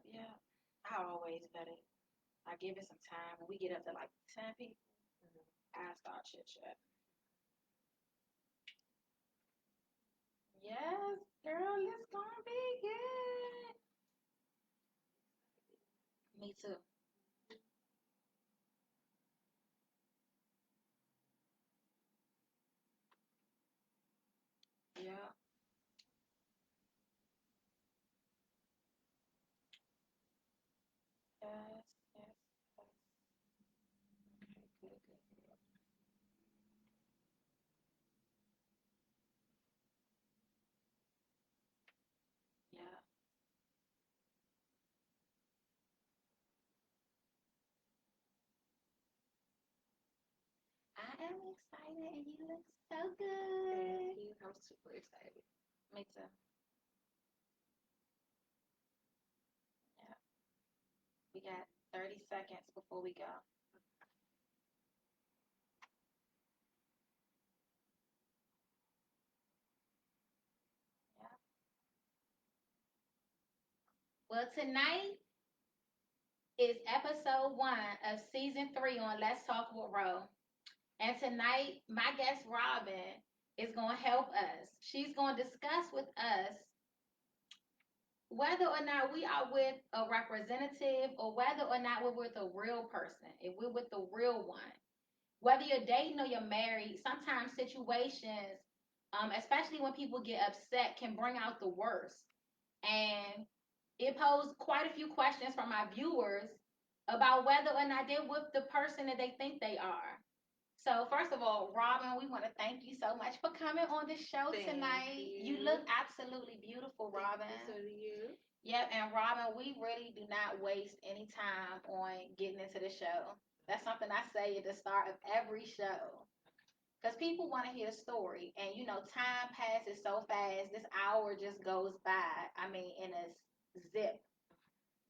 Yeah. I always let it. I give it some time. When we get up to like 10 people, I start chit chat. Yes, girl, it's gonna be good. Me too. Yeah. Yes. Yes. Yes. Okay. Good. Good. Good. Yeah. I am excited, and you look so good. Thank you. I'm super excited. Me too. Yeah. We got 30 seconds before we go. Yeah. Well, tonight is episode 1 of season 3 on Let's Talk with Ro. And tonight, my guest Robin is going to help us. She's going to discuss with us whether or not we are with a representative or whether or not we're with a real person, if we're with the real one. Whether you're dating or you're married, sometimes situations, especially when people get upset, can bring out the worst. And it posed quite a few questions from our viewers about whether or not they're with the person that they think they are. So first of all, Robin, we want to thank you so much for coming on the show Thank tonight. You you. look absolutely beautiful, Robin. So do you. Yep, and Robin, we really do not waste any time on getting into the show. That's something I say at the start of every show. Because people want to hear the story. And, time passes so fast. This hour just goes by. I mean, in a zip.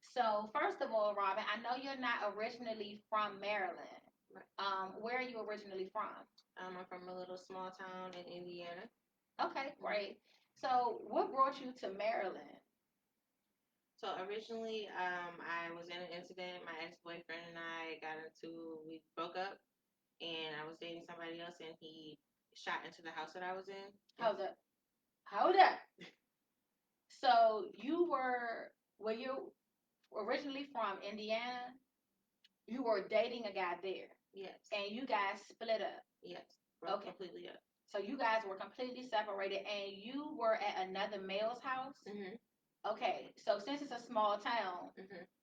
So, first of all, Robin, I know you're not originally from Maryland. Right. Where are you originally from? I'm from a little small town in Indiana. Okay, great. So, what brought you to Maryland? So originally, I was in an incident. My ex-boyfriend and I we broke up, and I was dating somebody else, and he shot into the house that I was in. Hold up. Hold up. So, were you originally from Indiana? You were dating a guy there. Yes. And you guys split up. Yes. Broke okay. Completely up. So you guys were completely separated, and you were at another male's house. Mm-hmm. Okay, so since it's a small town,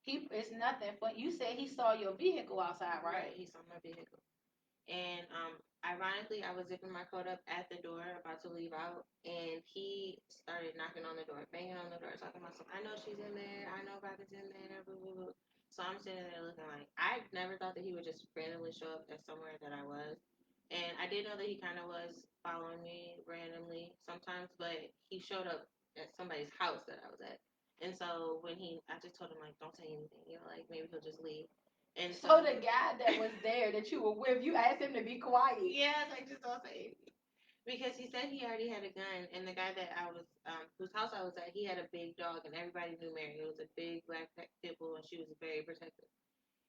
it's nothing. But you said he saw your vehicle outside, right? Right. He saw my vehicle, and ironically, I was zipping my coat up at the door, about to leave out, and he started knocking on the door, banging on the door, talking about some. I know she's in there. I know Bobby's in there. Blah, blah, blah. So I'm sitting there looking like I never thought that he would just randomly show up at somewhere that I was. And I did know that he kind of was following me randomly sometimes, but he showed up at somebody's house that I was at. And so I just told him, like, don't say anything, like maybe he'll just leave. And so the guy that was there that you were with, you asked him to be quiet. Yes, I just don't say anything. Because he said he already had a gun, and the guy that I was, whose house I was at, he had a big dog, and everybody knew Mary. It was a big black pit bull, and she was very protective.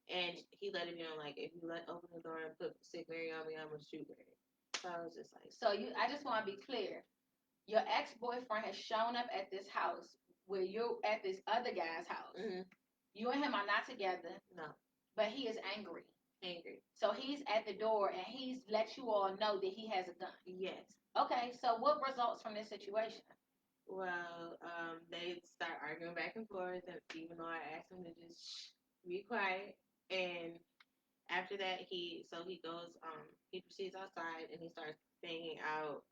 And he let it know, like, if you open the door and put sick Mary on me, I'm gonna shoot Mary. So I was just like, so I just want to be clear. Your ex boyfriend has shown up at this house where you're at this other guy's house. Mm-hmm. You and him are not together. No. But he is angry. Angry. So he's at the door and he's let you all know that he has a gun. Yes. Okay, so what results from this situation? Well, they start arguing back and forth, and even though I asked him to just be quiet, and after that, he proceeds outside and he starts banging out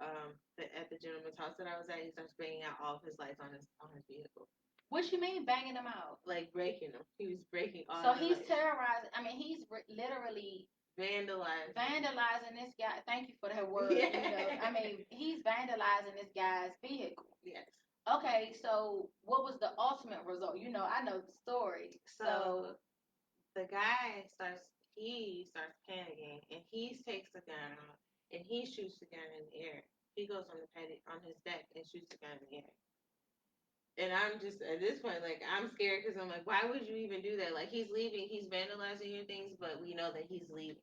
at the gentleman's house that I was at. He starts banging out all of his lights on his vehicle. What you mean banging them out? Like breaking them. He was breaking all. So he's terrorizing. I mean, he's literally vandalizing this guy. Thank you for that word. Yeah. I mean, he's vandalizing this guy's vehicle. Yes. Okay, so what was the ultimate result? I know the story. So the guy starts panicking, and he takes the gun out and he shoots the gun in the air. He goes on his deck and shoots the gun in the air. And I'm just at this point, like, I'm scared because I'm like, why would you even do that? Like, he's leaving, he's vandalizing your things, but we know that he's leaving.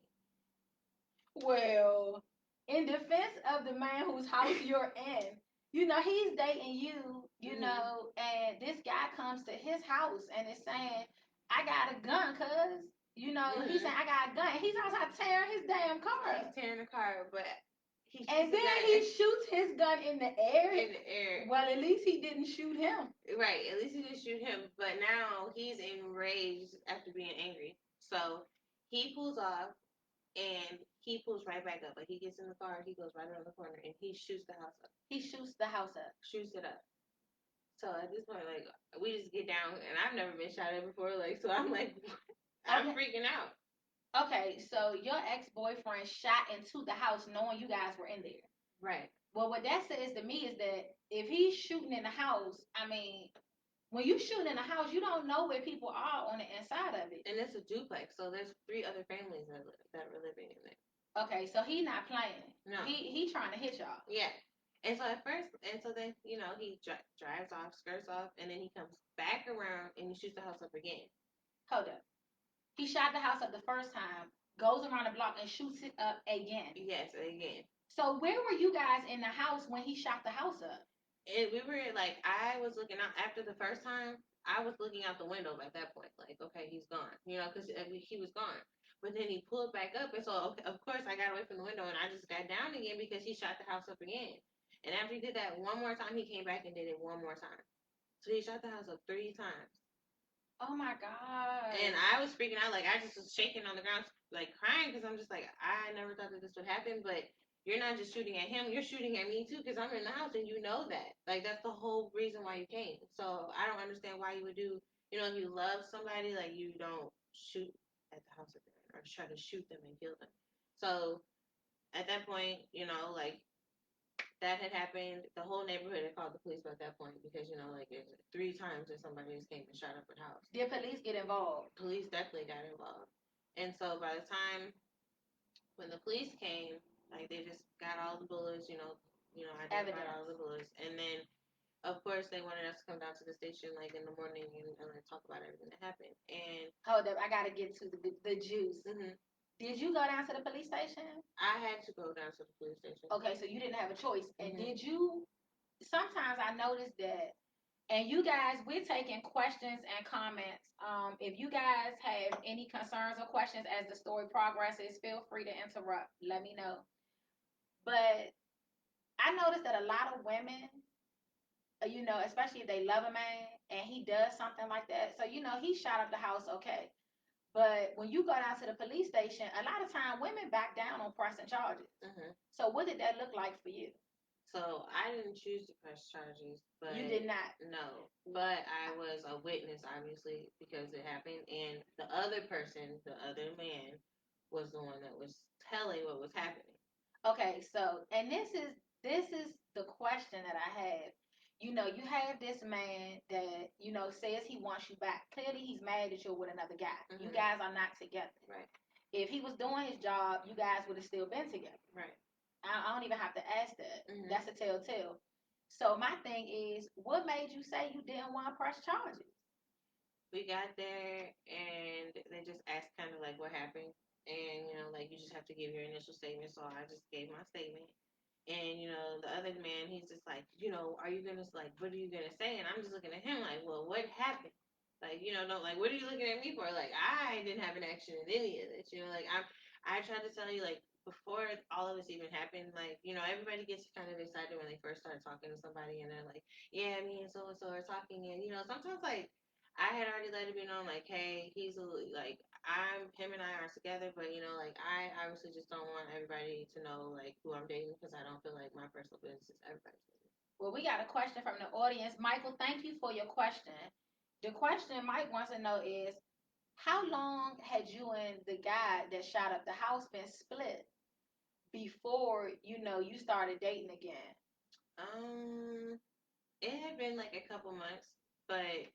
Well, in defense of the man whose house you're in, he's dating you, and this guy comes to his house and is saying, I got a gun, cuz. He's saying, I got a gun. And he's outside tearing his damn car He's up. tearing the car, but And then he shoots his gun in the air. In the air. Well, at least he didn't shoot him. Right, at least he didn't shoot him. But now he's enraged after being angry. So he pulls off and he pulls right back up. Like, he gets in the car, he goes right around the corner, and he shoots the house up. He shoots the house up. Shoots it up. So at this point, like, we just get down, and I've never been shot at before. Like, so I'm like, I'm freaking out. Okay, so your ex-boyfriend shot into the house knowing you guys were in there. Right. Well, what that says to me is that if he's shooting in the house, I mean, when you shooting in the house, you don't know where people are on the inside of it. And it's a duplex, so there's 3 other families that were living in there. Okay, so he not playing. No. He trying to hit y'all. Yeah. And so then, he drives off, skirts off, and then he comes back around and he shoots the house up again. Hold up. He shot the house up the first time, goes around the block and shoots it up again. Yes, again. So where were you guys in the house when he shot the house up? And we were like, I was looking out after the first time. I was looking out the window at that point, like, okay, he's gone, because he was gone. But then he pulled back up, and so okay, of course I got away from the window and I just got down again because he shot the house up again. And after he did that one more time, he came back and did it one more time. So he shot the house up 3 times. Oh my God. And I was freaking out, like, I just was shaking on the ground, like, crying, because I'm just like, I never thought that this would happen, but you're not just shooting at him, you're shooting at me too, because I'm in the house and you know that. Like, that's the whole reason why you came. So I don't understand why you would do, if you love somebody, like, you don't shoot at the house or try to shoot them and kill them. So at that point, like, that had happened. The whole neighborhood had called the police at that point because, like, it's 3 times that somebody just came and shot up the house. Did police get involved? Police definitely got involved. And so by the time when the police came, like, they just got all the bullets, identified all the bullets. And then, of course, they wanted us to come down to the station, like, in the morning and talk about everything that happened. And hold up, I got to get to the juice. Mm-hmm. Did you go down to the police station? I had to go down to the police station. Okay, so you didn't have a choice. And Mm-hmm. did you? Sometimes I noticed that, and you guys, we're taking questions and comments. If you guys have any concerns or questions as the story progresses, feel free to interrupt. Let me know. But I noticed that a lot of women, especially if they love a man and he does something like that. So, he shot up the house, okay. But when you go down to the police station, a lot of time women back down on pressing charges. Mm-hmm. So what did that look like for you? So I didn't choose to press charges, but you did not. No, but I was a witness, obviously, because it happened, and the other person, the other man, was the one that was telling what was happening. Okay, so and this is the question that I have. You have this man that says he wants you back. Clearly, he's mad that you're with another guy. Mm-hmm. You guys are not together. Right. If he was doing his job, you guys would have still been together. Right. I don't even have to ask that. Mm-hmm. That's a telltale. So my thing is, what made you say you didn't want to press charges? We got there and they just asked kind of like what happened, and like, you just have to give your initial statement. So I just gave my statement, and the other man, he's just like, are you gonna, like, what are you gonna say? And I'm just looking at him like, well, what happened? Like, no, like, what are you looking at me for? Like, I didn't have an action in any of this. Like, I tried to tell you, like, before all of this even happened, like, everybody gets kind of excited when they first start talking to somebody, and they're like, yeah, me and so are talking, and sometimes, like, I had already let it be known, like, hey, like, him and I are together, but, like, I obviously just don't want everybody to know, like, who I'm dating, because I don't feel like my personal business is everybody's business. Well, we got a question from the audience. Michael, thank you for your question. The question Mike wants to know is, how long had you and the guy that shot up the house been split before, you started dating again? It had been like a couple months, but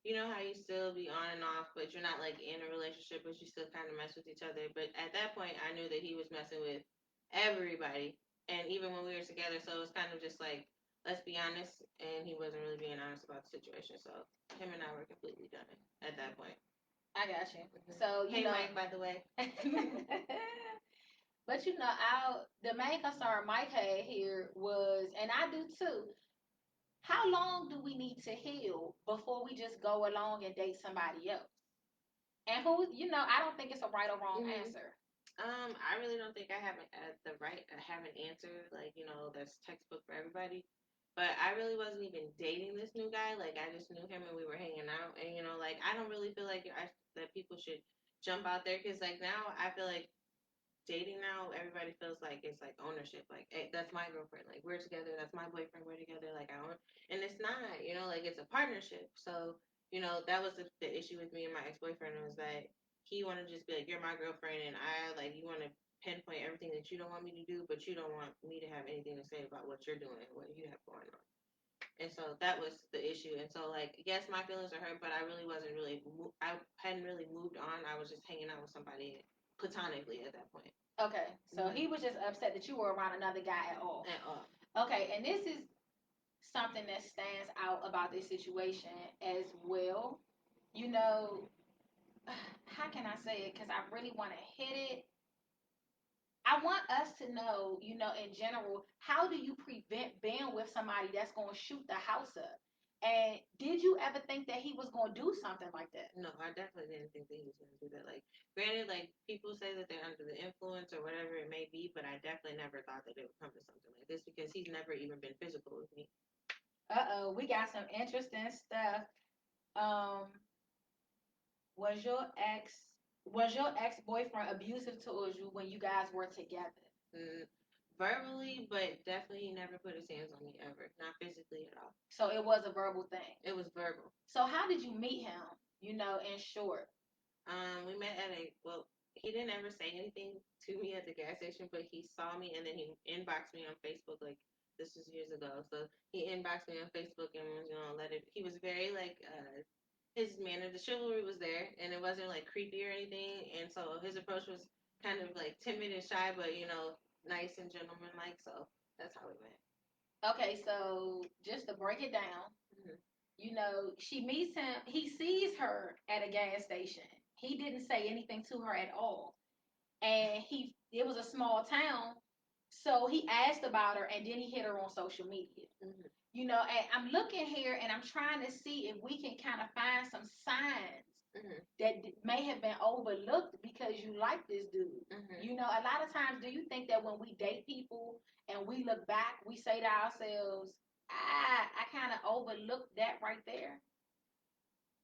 you know how you still be on and off, but you're not like in a relationship, but you still kind of mess with each other. But at that point, I knew that he was messing with everybody, and even when we were together, so it was kind of just like, let's be honest, and he wasn't really being honest about the situation. So him and I were completely done at that point. I got you. Mm-hmm. So hey, Mike, by the way. But the main concern Mike had here was, and I do too. How long do we need to heal before we just go along and date somebody else? And I don't think it's a right or wrong answer. I really don't think I have have an answer like that's textbook for everybody. But I really wasn't even dating this new guy. Like I just knew him and we were hanging out. And like I don't really feel like that people should jump out there because like now I feel like dating now everybody feels like it's like ownership. Like hey, that's my girlfriend. Like we're together. That's my boyfriend. We're together. Like I own. And it's not. Like it's a partnership. So that was the issue with me and my ex boyfriend was that he wanted to just be like you're my girlfriend and I like you want to pinpoint everything that you don't want me to do, but you don't want me to have anything to say about what you're doing and what you have going on. And so that was the issue. And so, like, yes, my feelings are hurt, but I really wasn't really, I hadn't really moved on. I was just hanging out with somebody platonically at that point. Okay, so he was just upset that you were around another guy at all. At all. Okay, and this is something that stands out about this situation as well. How can I say it? Because I really want to hit it. I want us to know, in general, how do you prevent being with somebody that's going to shoot the house up? And did you ever think that he was going to do something like that? No, I definitely didn't think that he was going to do that. Like, granted, like, people say that they're under the influence or whatever it may be, but I definitely never thought that it would come to something like this because he's never even been physical with me. Uh-oh, we got some interesting stuff. Um, was your ex boyfriend abusive towards you when you guys were together? Verbally, but definitely he never put his hands on me ever, not physically at all. So it was a verbal thing. It was verbal. So how did you meet him? In short. We met at he didn't ever say anything to me at the gas station, but he saw me and then he inboxed me on Facebook. Like this was years ago, so he inboxed me on Facebook and was He was very like his manner, the chivalry was there, and it wasn't like creepy or anything. And so his approach was kind of like timid and shy, but nice and gentlemanlike. So that's how we met. Okay, so just to break it down, mm-hmm. She meets him. He sees her at a gas station. He didn't say anything to her at all, and it was a small town, so he asked about her, and then he hit her on social media. Mm-hmm. And I'm looking here, and I'm trying to see if we can kind of find some signs that may have been overlooked because you like this dude. A lot of times, do you think that when we date people and we look back, we say to ourselves, I kind of overlooked that right there?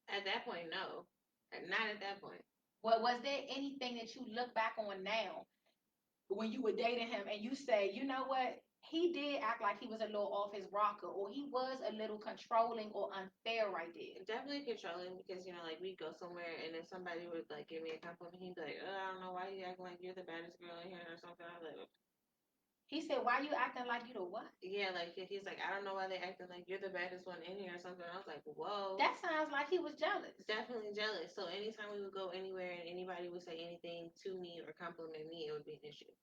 At that point, no. Not at that point. Well, was there anything that you look back on now when you were dating him and you say, you know what? He did act like he was a little off his rocker, or he was a little controlling or unfair right there. Definitely controlling because like we go somewhere and if somebody would like give me a compliment, he'd be like, I don't know why you acting like you're the baddest girl in here or something. I'm like, he said, why you acting like you the what? Yeah, like he's like, I don't know why they acting like you're the baddest one in here or something. I was like, whoa. That sounds like he was jealous. Definitely jealous. So anytime we would go anywhere and anybody would say anything to me or compliment me, it would be an issue.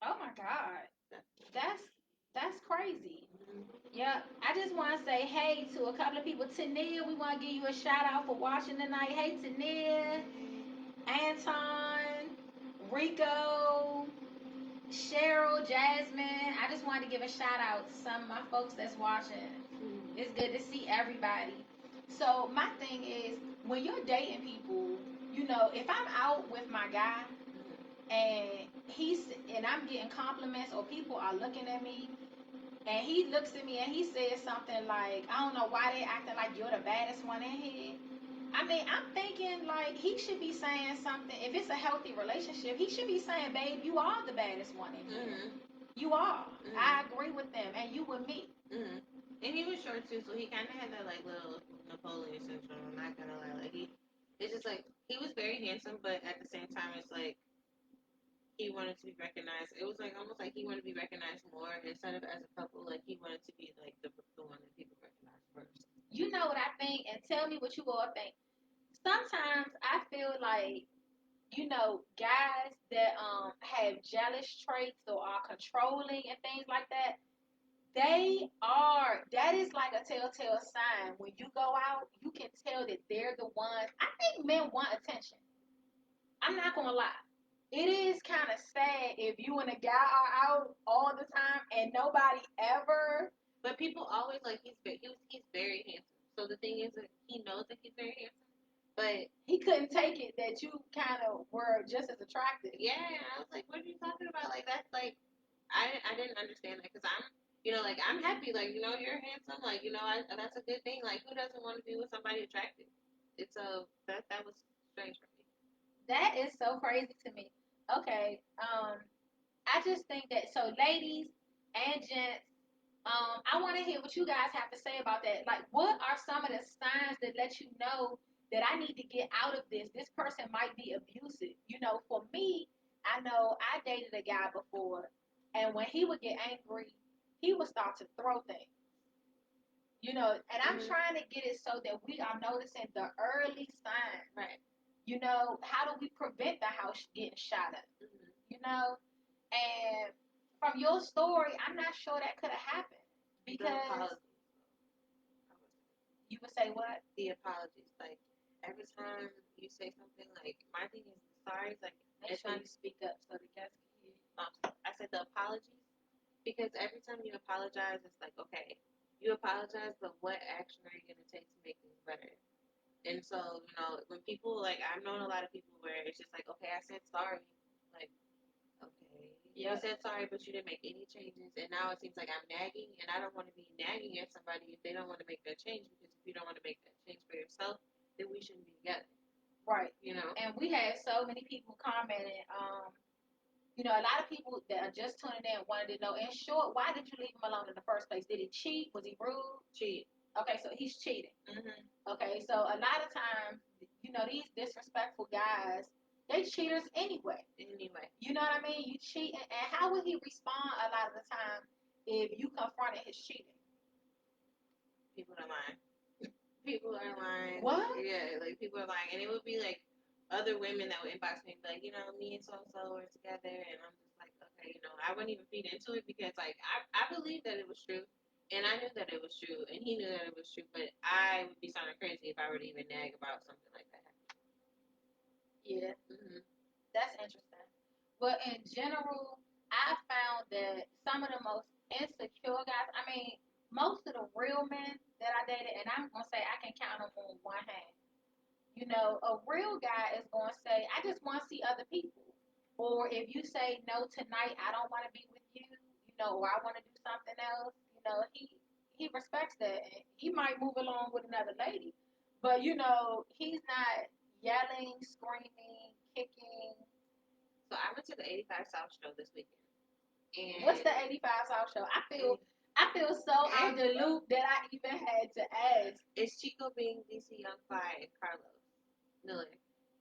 Oh my God. That's crazy. Yeah, I just want to say hey to a couple of people. Tania, we want to give you a shout out for watching tonight. Hey, Tania, Anton, Rico, Cheryl, Jasmine. I just wanted to give a shout out to some of my folks that's watching. It's good to see everybody. So my thing is, when you're dating people, if I'm out with my guy and I'm getting compliments or people are looking at me and he looks at me and he says something like, I don't know why they acting like you're the baddest one in here. I mean, I'm thinking like he should be saying something. If it's a healthy relationship, he should be saying, babe, you are the baddest one in here. You are. I agree with them, and you with me. And he was short too, so he kind of had that like little Napoleon syndrome. I'm not gonna lie, like it's just like he was very handsome, but at the same time, it's like he wanted to be recognized. It was like almost like he wanted to be recognized more instead of as a couple. Like he wanted to be like the one that people recognize first. You know what I think, and tell me what you all think. Sometimes I feel like guys that have jealous traits or are controlling and things like that. That is like a telltale sign. When you go out, you can tell that they're the ones. I think men want attention. I'm not gonna lie. It is kind of sad if you and a guy are out all the time and nobody ever. But people always like he's very handsome. So the thing is that he knows that he's very handsome, but He couldn't take it that you kind of were just as attractive. yeah, I was like, what are you talking about? Like that's like I didn't understand that because I'm like I'm happy like you're handsome like that's a good thing like who doesn't want to be with somebody attractive? It's a that was strange for me. That is so crazy to me. Okay, I just think that so ladies and gents, I want to hear what you guys have to say about that. Like, what are some of the signs that let you know that I need to get out of this? This person might be abusive. For me, I know I dated a guy before, and when he would get angry, he would start to throw things. And I'm trying to get it so that we are noticing the early signs. Right. How do we prevent the house getting shot up? Mm-hmm. And from your story, I'm not sure that could have happened because you would say what? The apologies, like every time you say something, like my thing is sorry, like make sure you speak up so the guests can hear you. I said the apologies because every time you apologize, it's like okay, you apologize, but what action are you gonna take to make things better? And so when people like I've known a lot of people where it's just like okay, I said sorry, like okay, you said sorry, but you didn't make any changes, and now it seems like I'm nagging, and I don't want to be nagging at somebody if they don't want to make that change. Because if you don't want to make that change for yourself, then we shouldn't be together. Right. And we had so many people commenting. A lot of people that are just tuning in wanted to know, in short, why did you leave him alone in the first place? Did he cheat? Was he rude? Cheat. Okay, so he's cheating. Mm-hmm. Okay, so a lot of times, these disrespectful guys, they cheaters anyway. Anyway. You know what I mean? You cheat, and how would he respond a lot of the time if you confronted his cheating? People are lying. People are lying. What? Yeah, like people are lying, and it would be like other women that would inbox me, like me and so and so were together, and I'm just like, okay, I wouldn't even feed into it because like I believed that it was true, and I knew that it was true, and he knew that it was true, but I would be sounding crazy if I were to even nag about something like that. Yeah. Mm-hmm. That's interesting. But in general, I found that some of the most insecure guys, I mean, most of the real men that I dated, and I'm going to say I can count them on one hand. A real guy is going to say, I just want to see other people. Or if you say, no, tonight I don't want to be with you, or I want to do something else, he respects that. And he might move along with another lady. But, he's not yelling, screaming, kicking. So I went to the 85 South show this weekend. And what's the 85 South show? I feel so out the loop that I even had to ask. It's Chico Bean, DC Young Fly, and Carlos Miller.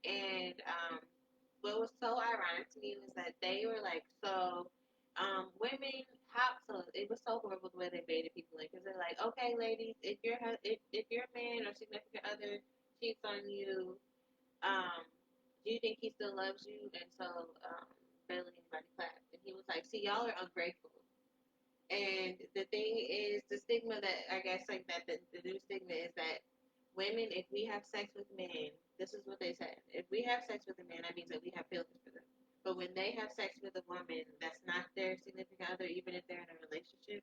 And what was so ironic to me was that they were like, so women, how, so it was so horrible the way they baited people in because they're like, okay, ladies, if your man or significant other cheats on you, do you think he still loves you? And so barely anybody clapped. And he was like, see, y'all are ungrateful. And the thing is, the stigma that I guess like that the new stigma is that women, if we have sex with men, this is what they said. If we have sex with a man, that means that we have feelings for them. But when they have sex with a woman that's not their significant other, even if they're in a relationship,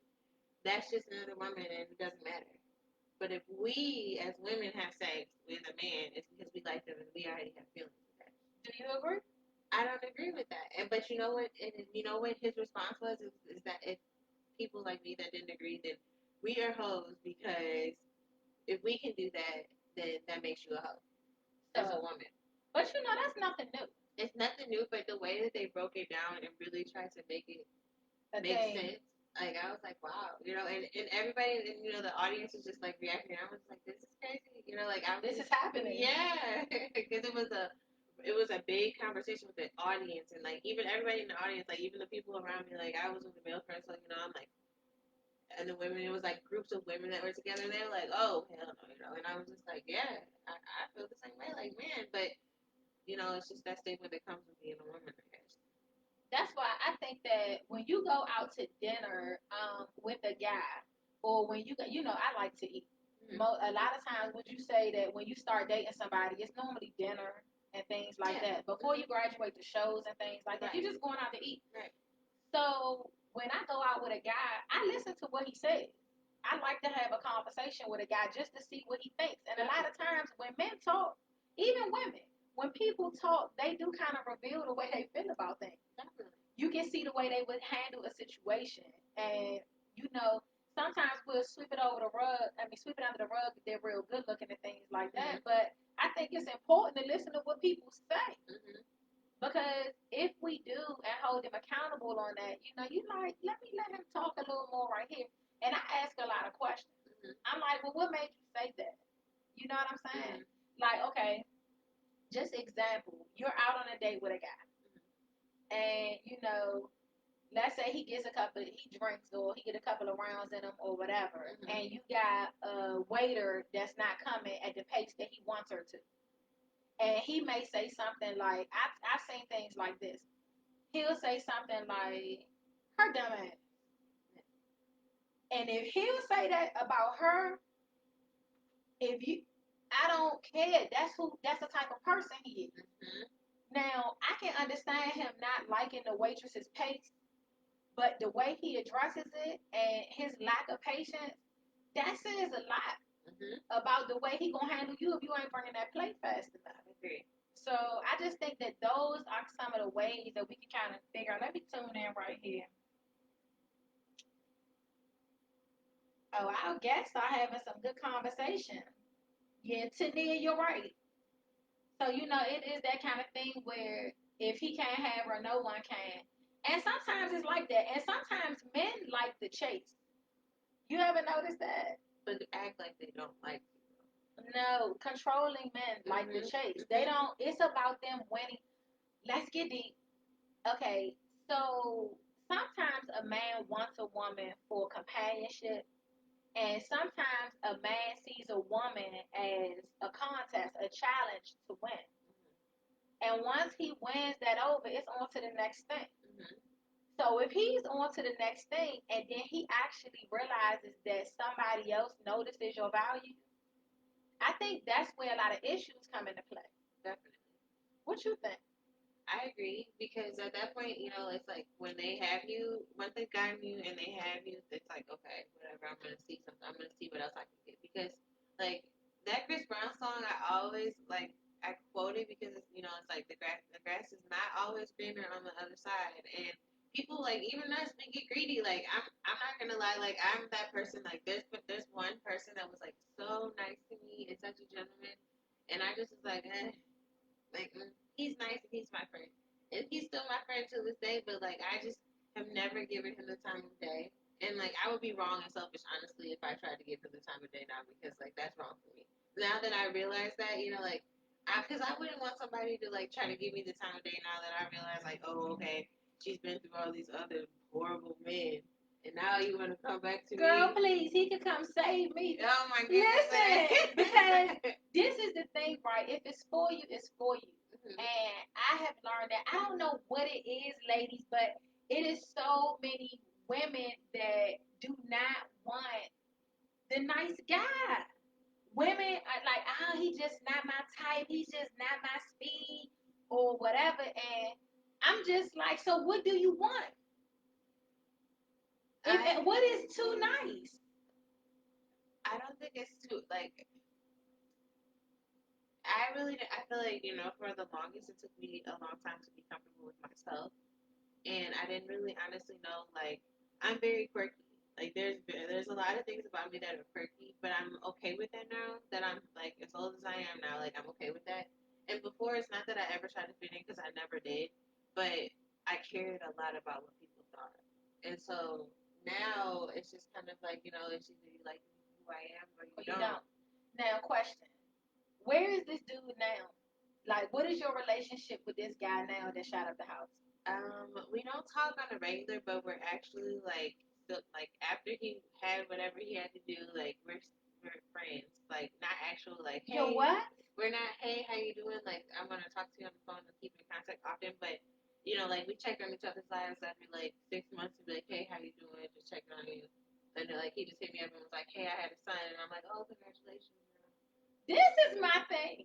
that's just another woman and it doesn't matter. But if we as women have sex with a man, it's because we like them and we already have feelings for that. Do you agree? I don't agree with that. But you know what? And you know what his response was is that if people like me that didn't agree, then we are hoes because if we can do that, then that makes you a hoe as a woman. But that's nothing new. It's nothing new, but the way that they broke it down and really tried to make it make sense, like I was like, wow, and everybody, and the audience was just like reacting. I was like, this is crazy, like this is happening. Yeah, because it was a big conversation with the audience, and like even everybody in the audience, like even the people around me, like I was with the male friends, so I'm like. And the women, it was like groups of women that were together, and they were like, "Oh, hell no," and I was just like, "Yeah, I feel the same way." Like, man, but it's just that stigma that comes with being a woman, I guess. that's why I think that when you go out to dinner with a guy, or when you go, I like to eat. A lot of times, would you say that when you start dating somebody, it's normally dinner and things like that before you graduate to shows and things like that. You're just going out to eat. Right. So when I go out with a guy, I listen to what he says. I like to have a conversation with a guy just to see what he thinks. And a lot of times when men talk, even women, when people talk, they do kind of reveal the way they feel about things. Definitely. You can see the way they would handle a situation. And, sometimes we'll sweep it over the rug. Sweep it under the rug if they're real good looking and things like that. But I think it's important to listen to what people say. Because if we do and hold them accountable on that, you like, let him talk a little more right here. And I ask a lot of questions. I'm like, well, what made you say that? You know what I'm saying? Like, okay, just example, you're out on a date with a guy. And, let's say he drinks or he get a couple of rounds in him or whatever. And you got a waiter that's not coming at the pace that he wants her to. And he may say something like, I've seen things like this. He'll say something like, her dumb ass. And if he'll say that about her, I don't care. That's the type of person he is. Now, I can understand him not liking the waitress's pace, but the way he addresses it and his lack of patience, that says a lot about the way he gonna handle you if you ain't bringing that plate fast enough. So I just think that those are some of the ways that we can kind of figure out. Let me tune in right here. Oh, our guests are having some good conversation. Yeah, Tania, you're right. So, it is that kind of thing where if he can't have her, no one can. And sometimes it's like that. And sometimes men like the chase. You ever notice that? But act like they don't like you. No, controlling men like the chase. They don't, it's about them winning. Let's get deep. Okay, so sometimes a man wants a woman for companionship, and sometimes a man sees a woman as a contest, a challenge to win. And once he wins that over, it's on to the next thing. So if he's on to the next thing and then he actually realizes that somebody else notices your value, I think that's where a lot of issues come into play. Definitely. What you think? I agree, because at that point, it's like when they have you, once they've gotten you and they have you, it's like, okay, whatever, I'm gonna see something. I'm gonna see what else I can get, because like that Chris Brown song, I always like I quote it because it's like the grass is not always greener on the other side, and people like even us we get greedy. Like I'm not gonna lie, like I'm that person. Like there's one person that was like so nice to me and such a gentleman, and I just was like, like, he's nice and he's my friend. And he's still my friend to this day, but, like, I just have never given him the time of day. And, like, I would be wrong and selfish, honestly, if I tried to give him the time of day now, because, like, that's wrong for me. Now that I realize that, like, because I wouldn't want somebody to, like, try to give me the time of day now that I realize, like, oh, okay, she's been through all these other horrible men. And now you want to come back to Girl, me? please, he could come save me. Oh, my goodness. Listen, because this is the thing, right? If it's for you, it's for you. And I have learned that. I don't know what it is, ladies, but it is so many women that do not want the nice guy. Women are like, oh, he's just not my type. He's just not my speed or whatever. And I'm just like, so what do you want? What is too nice? I don't think it's too, like, I feel like, for the longest, it took me a long time to be comfortable with myself. And I didn't really honestly know, like, I'm very quirky. Like, there's a lot of things about me that are quirky, but I'm okay with that now. That I'm like, as old as I am now, like, I'm okay with that. And before, it's not that I ever tried to fit in, because I never did, but I cared a lot about what people thought. And so now it's just kind of like, it's either you like who I am or you don't. Now, question: where is this dude now? Like, what is your relationship with this guy now that shot up the house? We don't talk on a regular, but we're actually like still like after he had whatever he had to do, like we're friends. Like not actual like hey, Yo, what? we're not hey, how you doing? Like I'm gonna talk to you on the phone and keep in contact often, but you know, like we check on each other's lives every like 6 months to be like, hey, how you doing? Just checking on you. And then like he just hit me up and was like, hey, I had a son, and I'm like, oh, congratulations. This is my thing.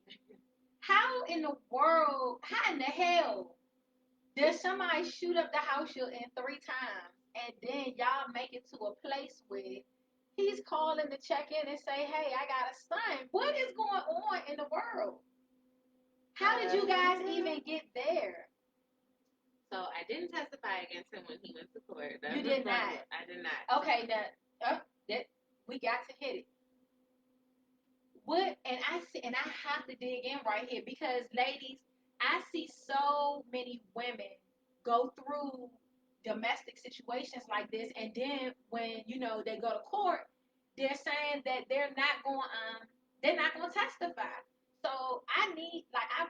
How in the world, how in the hell does somebody shoot up the house you're in 3 times and then y'all make it to a place where he's calling to check in and say, hey, I got a son? What is going on in the world? How did you guys even get there? So I didn't testify against him when he went to court. You did not. I did not. Okay, that we got to hit it. What? And I see, and I have to dig in right here because, ladies, I see so many women go through domestic situations like this, and then when they go to court, they're saying that they're not going to testify. So I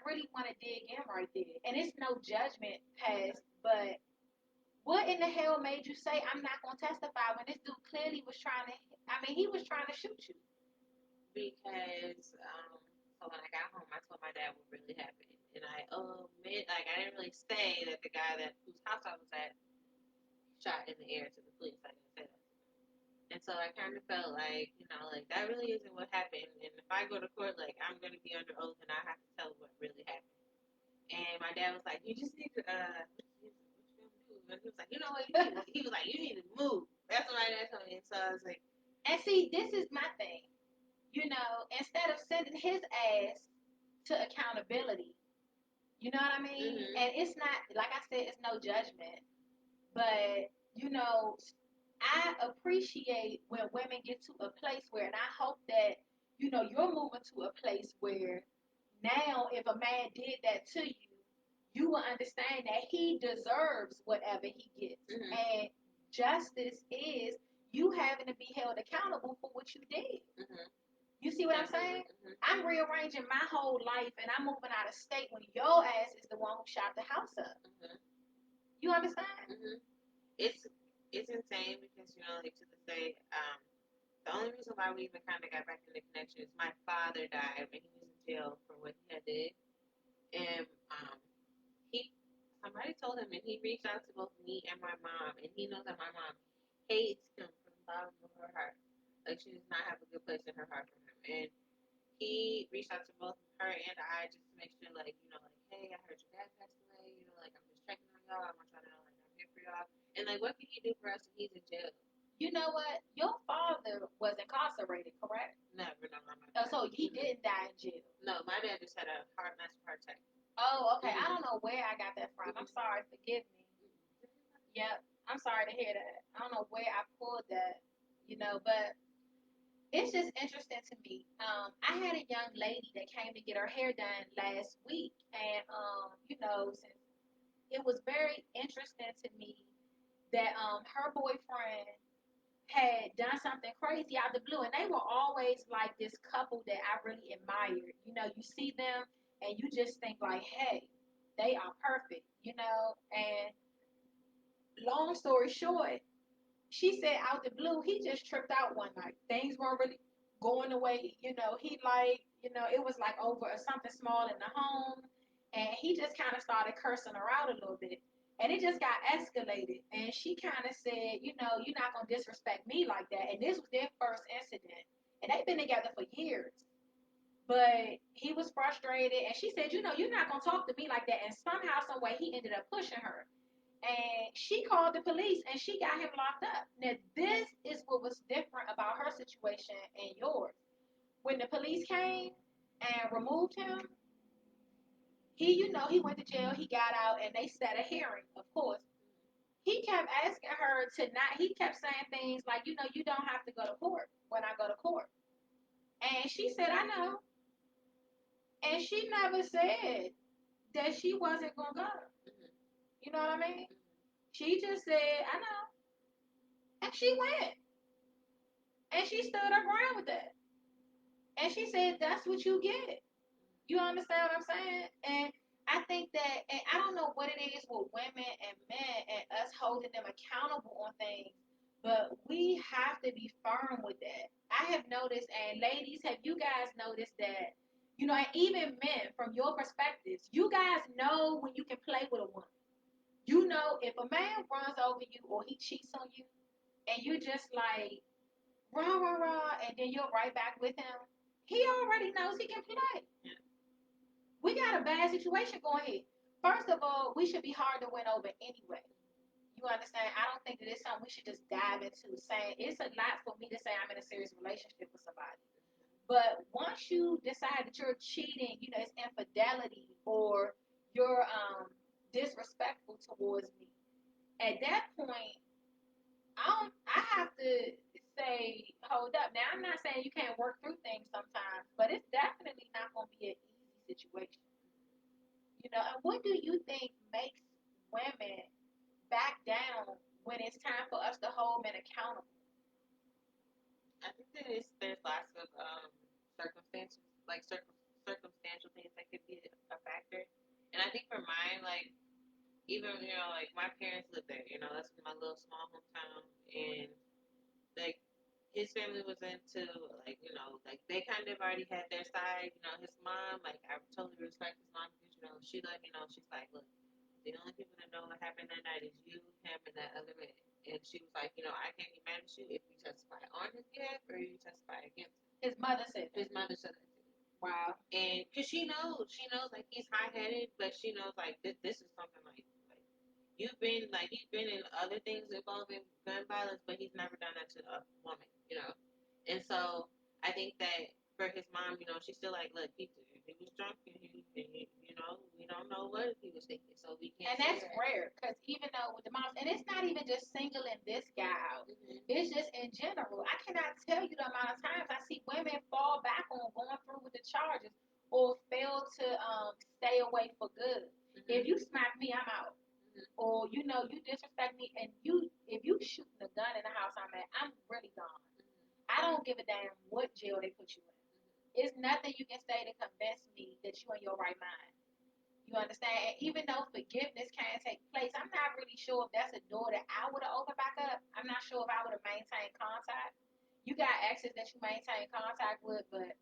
really want to dig in right there, and it's no judgment pass, but what in the hell made you say I'm not going to testify when this dude clearly was trying to? I mean, he was trying to shoot you. Because so when I got home, I told my dad what really happened, and I didn't really say that the guy whose house I was at shot in the air to the police. I didn't say that. And so I kind of felt like, like that really isn't what happened. And if I go to court, like I'm going to be under oath and I have to tell what really happened. And my dad was like, you just need to, what you gonna do? And he was like, you know what? He was like, you need to move. That's what my dad told me. And so I was like, and see, this is my thing. Instead of sending his ass to accountability, you know what I mean? Mm-hmm. And it's not, like I said, it's no judgment. But, I appreciate when women get to a place where, and I hope that, you're moving to a place where now if a man did that to you, you will understand that he deserves whatever he gets. Mm-hmm. And justice is you having to be held accountable for what you did. Mm-hmm. You see what I'm saying? Mm-hmm. I'm rearranging my whole life and I'm moving out of state when your ass is the one who shot the house up. Mm-hmm. You understand? Mm-hmm. It's insane because like to this day, the only reason why we even kind of got back in the connection is my father died when he was in jail for what he had did, and somebody told him, and he reached out to both me and my mom, and he knows that my mom hates him from the bottom of her heart, like she does not have a good place in her heart for him, and he reached out to both her and I just to make sure, like like hey, I heard your dad passed away, like I'm just checking on y'all, I want y'all to know like I'm here for y'all, and like what can he do for us when he's in jail? You know what? Your father was incarcerated, correct? Never, no, so he didn't die in jail. No, my dad just had a massive heart attack. Oh, okay. I don't know where I got that from. I'm sorry. Forgive me. Yep. I'm sorry to hear that. I don't know where I pulled that, but it's just interesting to me. I had a young lady that came to get her hair done last week, and since it was very interesting to me that her boyfriend had done something crazy out the blue, and they were always like this couple that I really admired. You see them and you just think like, hey, they are perfect, and long story short, she said out the blue, he just tripped out one night. Things weren't really going the way, he it was like over something small in the home. And he just kind of started cursing her out a little bit. And it just got escalated. And she kind of said, you're not going to disrespect me like that. And this was their first incident. And they've been together for years. But he was frustrated. And she said, you're not going to talk to me like that. And somehow, some way, he ended up pushing her, and she called the police and she got him locked up. Now, this is what was different about her situation and yours. When the police came and removed him, he went to jail, he got out, and they set a hearing, of course. He kept asking her he kept saying things like, you don't have to go to court when I go to court. And she said, I know. And she never said that she wasn't going to go. You know what I mean? She just said, I know. And she went. And she stood her ground with that. And she said, that's what you get. You understand what I'm saying? And I think that, and I don't know what it is with women and men and us holding them accountable on things, but we have to be firm with that. I have noticed, and ladies, have you guys noticed that, and even men, from your perspectives, you guys know when you can play with a woman. You know, if a man runs over you or he cheats on you, and you just like rah rah rah, and then you're right back with him, he already knows he can play. Yeah. We got a bad situation going here. First of all, we should be hard to win over anyway. You understand? I don't think that it's something we should just dive into saying it's a lot for me to say I'm in a serious relationship with somebody. But once you decide that you're cheating, you know, it's infidelity or you're disrespectful towards me. At that point, I have to say, hold up. Now I'm not saying you can't work through things sometimes, but it's definitely not gonna be an easy situation. You know, and what do you think makes women back down when it's time for us to hold men accountable? I think there's lots of circumstances, like circumstantial things that could be a factor. And I think for mine, like even like my parents lived there. That's my little small hometown, and like his family was into like they kind of already had their side. His mom, like I totally respect his mom because she let me know. She's like, look, the only people that know what happened that night is you, him, and that other man. And she was like, I can't be mad at you if you testify on his behalf or you testify against him. His mother said that. His mother said that to me. Wow. And because she knows like he's high headed, but she knows like this is something like you've been in other things involving gun violence, but he's never done that to a woman. And so I think that for his mom, she's still like, look, he was drunk and we don't know what he was thinking, so we can't. And that's rare because even though with the moms, and it's not even just singling this guy out, it's just in general. I cannot tell you the amount of times I see women fall back on going through with the charges or fail to stay away for good. If you smack me, I'm out. Or you disrespect me, and if you shooting a gun in the house I'm at, I'm really gone. I don't give a damn what jail they put you in. It's nothing you can say to convince me that you in your right mind. You understand? And even though forgiveness can take place, I'm not really sure if that's a door that I would have opened back up. I'm not sure if I would have maintained contact. You got exes that you maintain contact with, but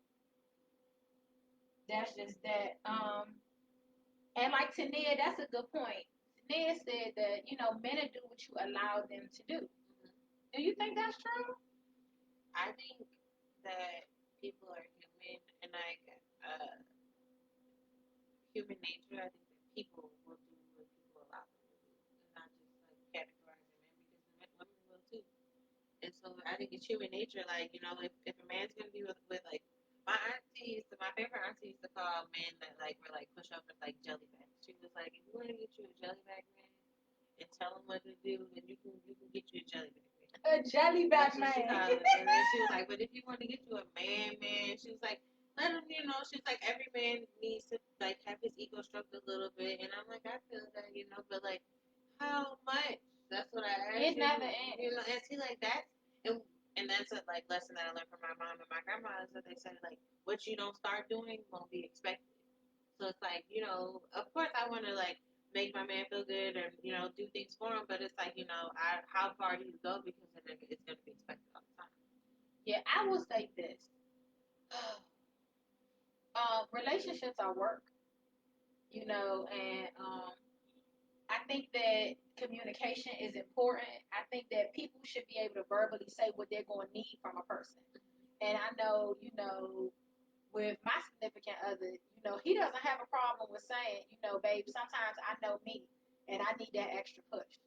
that's just that. And like Tania, that's a good point. Tania said that men will do what you allow them to do. Do you think that's true? I think that people are human, and like human nature. I think that people will do what people allow them to do, and not just like categorizing men because women will too. And so I think it's human nature. Like if a man's gonna be with like my favorite auntie used to call men that like were like pushovers like jelly bags. She was like, if you want to get you a jelly bag man and tell him what to do, then you can get you a jelly bag man. A jelly bag That's what she man. called it. And then she was like, but if you want to get you a man, she was like, let him, she's like, every man needs to like have his ego stroked a little bit. And I'm like, I feel that, but like, how much? That's what I asked. It never ends. And see, like that's and that's a like lesson that I learned from my mom and my grandma is that they said like, what you don't start doing won't be expected. So it's like, of course I want to like make my man feel good and do things for him, but it's like how far do you go because then it's going to be expected all the time. Yeah, I will say this. Relationships are work, and I think that communication is important. I think that people should be able to verbally say what they're going to need from a person. And I know, with my significant other, he doesn't have a problem with saying, babe, sometimes I know me and I need that extra push.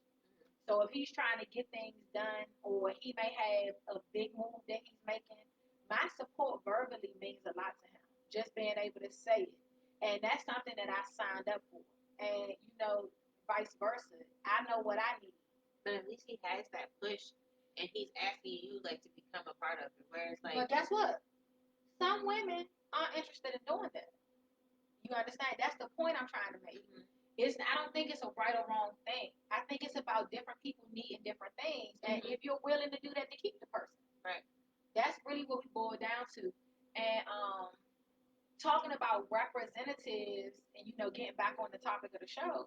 So if he's trying to get things done or he may have a big move that he's making, my support verbally means a lot to him. Just being able to say it. And that's something that I signed up for. And, vice versa. I know what I need. But at least he has that push and he's asking you like to become a part of it. Whereas like But guess what? Some women aren't interested in doing that. You understand? That's the point I'm trying to make. I don't think it's a right or wrong thing. I think it's about different people needing different things, and if you're willing to do that to keep the person, right? That's really what we boil down to. And talking about representatives, and getting back on the topic of the show,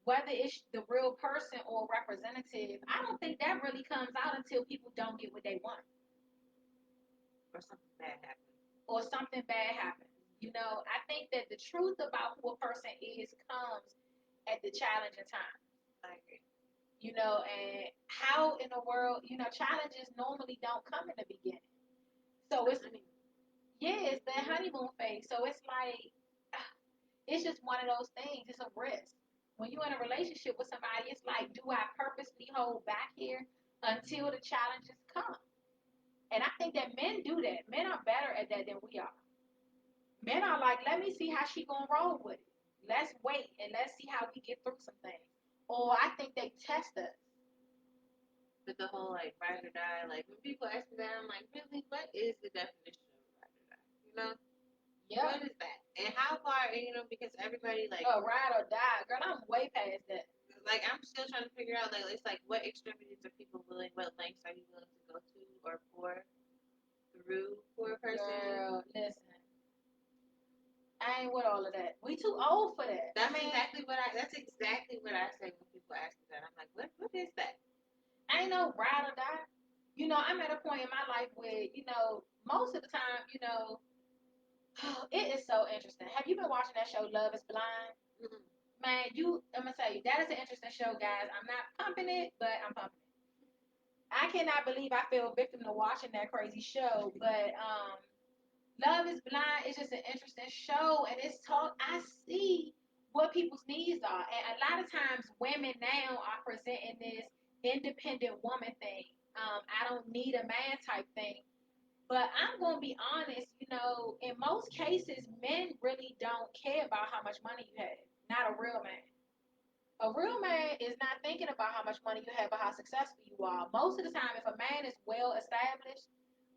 whether it's the real person or representative, I don't think that really comes out until people don't get what they want, or something bad happens, or something bad happens. I think that the truth about who a person is comes at the challenging time. I agree. And how in the world, challenges normally don't come in the beginning. So it's, yeah, it's the honeymoon phase. So it's like, it's just one of those things. It's a risk. When you're in a relationship with somebody, it's like, do I purposely hold back here until the challenges come? And I think that men do that. Men are better at that than we are. Men are like, let me see how she gonna roll with it. Let's wait and let's see how we get through some things. Or I think they test us. But the whole like ride or die, like when people ask me that, I'm like, really, what is the definition of ride or die? Yeah. What is that? And how far? Because everybody like, Ride or die, girl. I'm way past that. like I'm still trying to figure out like it's like what extremities are people willing, what lengths are you willing to go to or through for a person? Girl, listen. I ain't with all of that. We too old for that. That's exactly what I say when people ask me that. I'm like, what is that? I ain't no ride or die. I'm at a point in my life where, most of the time, it is so interesting. Have you been watching that show Love is Blind? Mm-hmm. Man, I'm gonna tell you, that is an interesting show, guys. I'm not pumping it, but I'm pumping it. I cannot believe I fell victim to watching that crazy show, but Love is Blind is just an interesting show, and it's talk. I see what people's needs are, and a lot of times women now are presenting this independent woman thing. I don't need a man type thing. But I'm gonna be honest, in most cases, men really don't care about how much money you have. Not a real man. A real man is not thinking about how much money you have, but how successful you are. Most of the time, if a man is well established,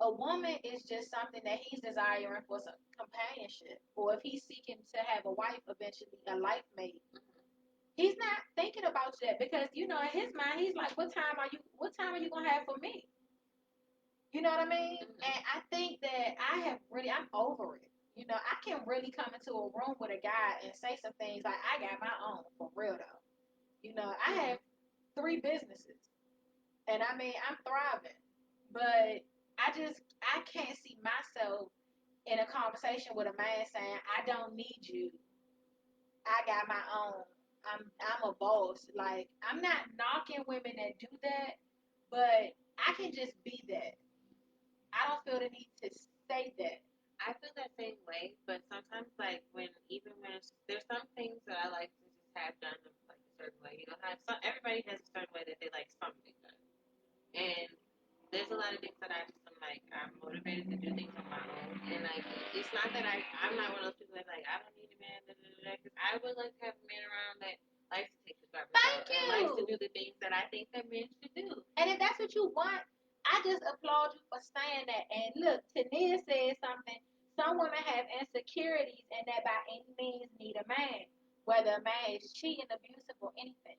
a woman is just something that he's desiring for some companionship, or if he's seeking to have a wife eventually, a life mate. He's not thinking about that because in his mind, he's like, What time are you gonna have for me?" You know what I mean? And I think that I'm over it. I can really come into a room with a guy and say some things like, I got my own, for real though. I have 3 businesses, and I mean, I'm thriving, but I can't see myself in a conversation with a man saying, I don't need you. I got my own. I'm a boss. Like, I'm not knocking women that do that, but I can just be that. I don't feel the need to say that. I feel that same way, but sometimes like there's some things that I like to just have done like a certain way. Everybody has a certain way that they like something done, and there's a lot of things that I'm motivated to do things on my own, and like it's not that I'm not one of those people that like I don't need a man, because I would like to have a man around that likes to take the garbage out and likes to do the things that I think that men should do. And if that's what you want, I just applaud you for saying that. And look, Tania said something. Some women have insecurities and that by any means need a man, whether a man is cheating, abusive, or anything.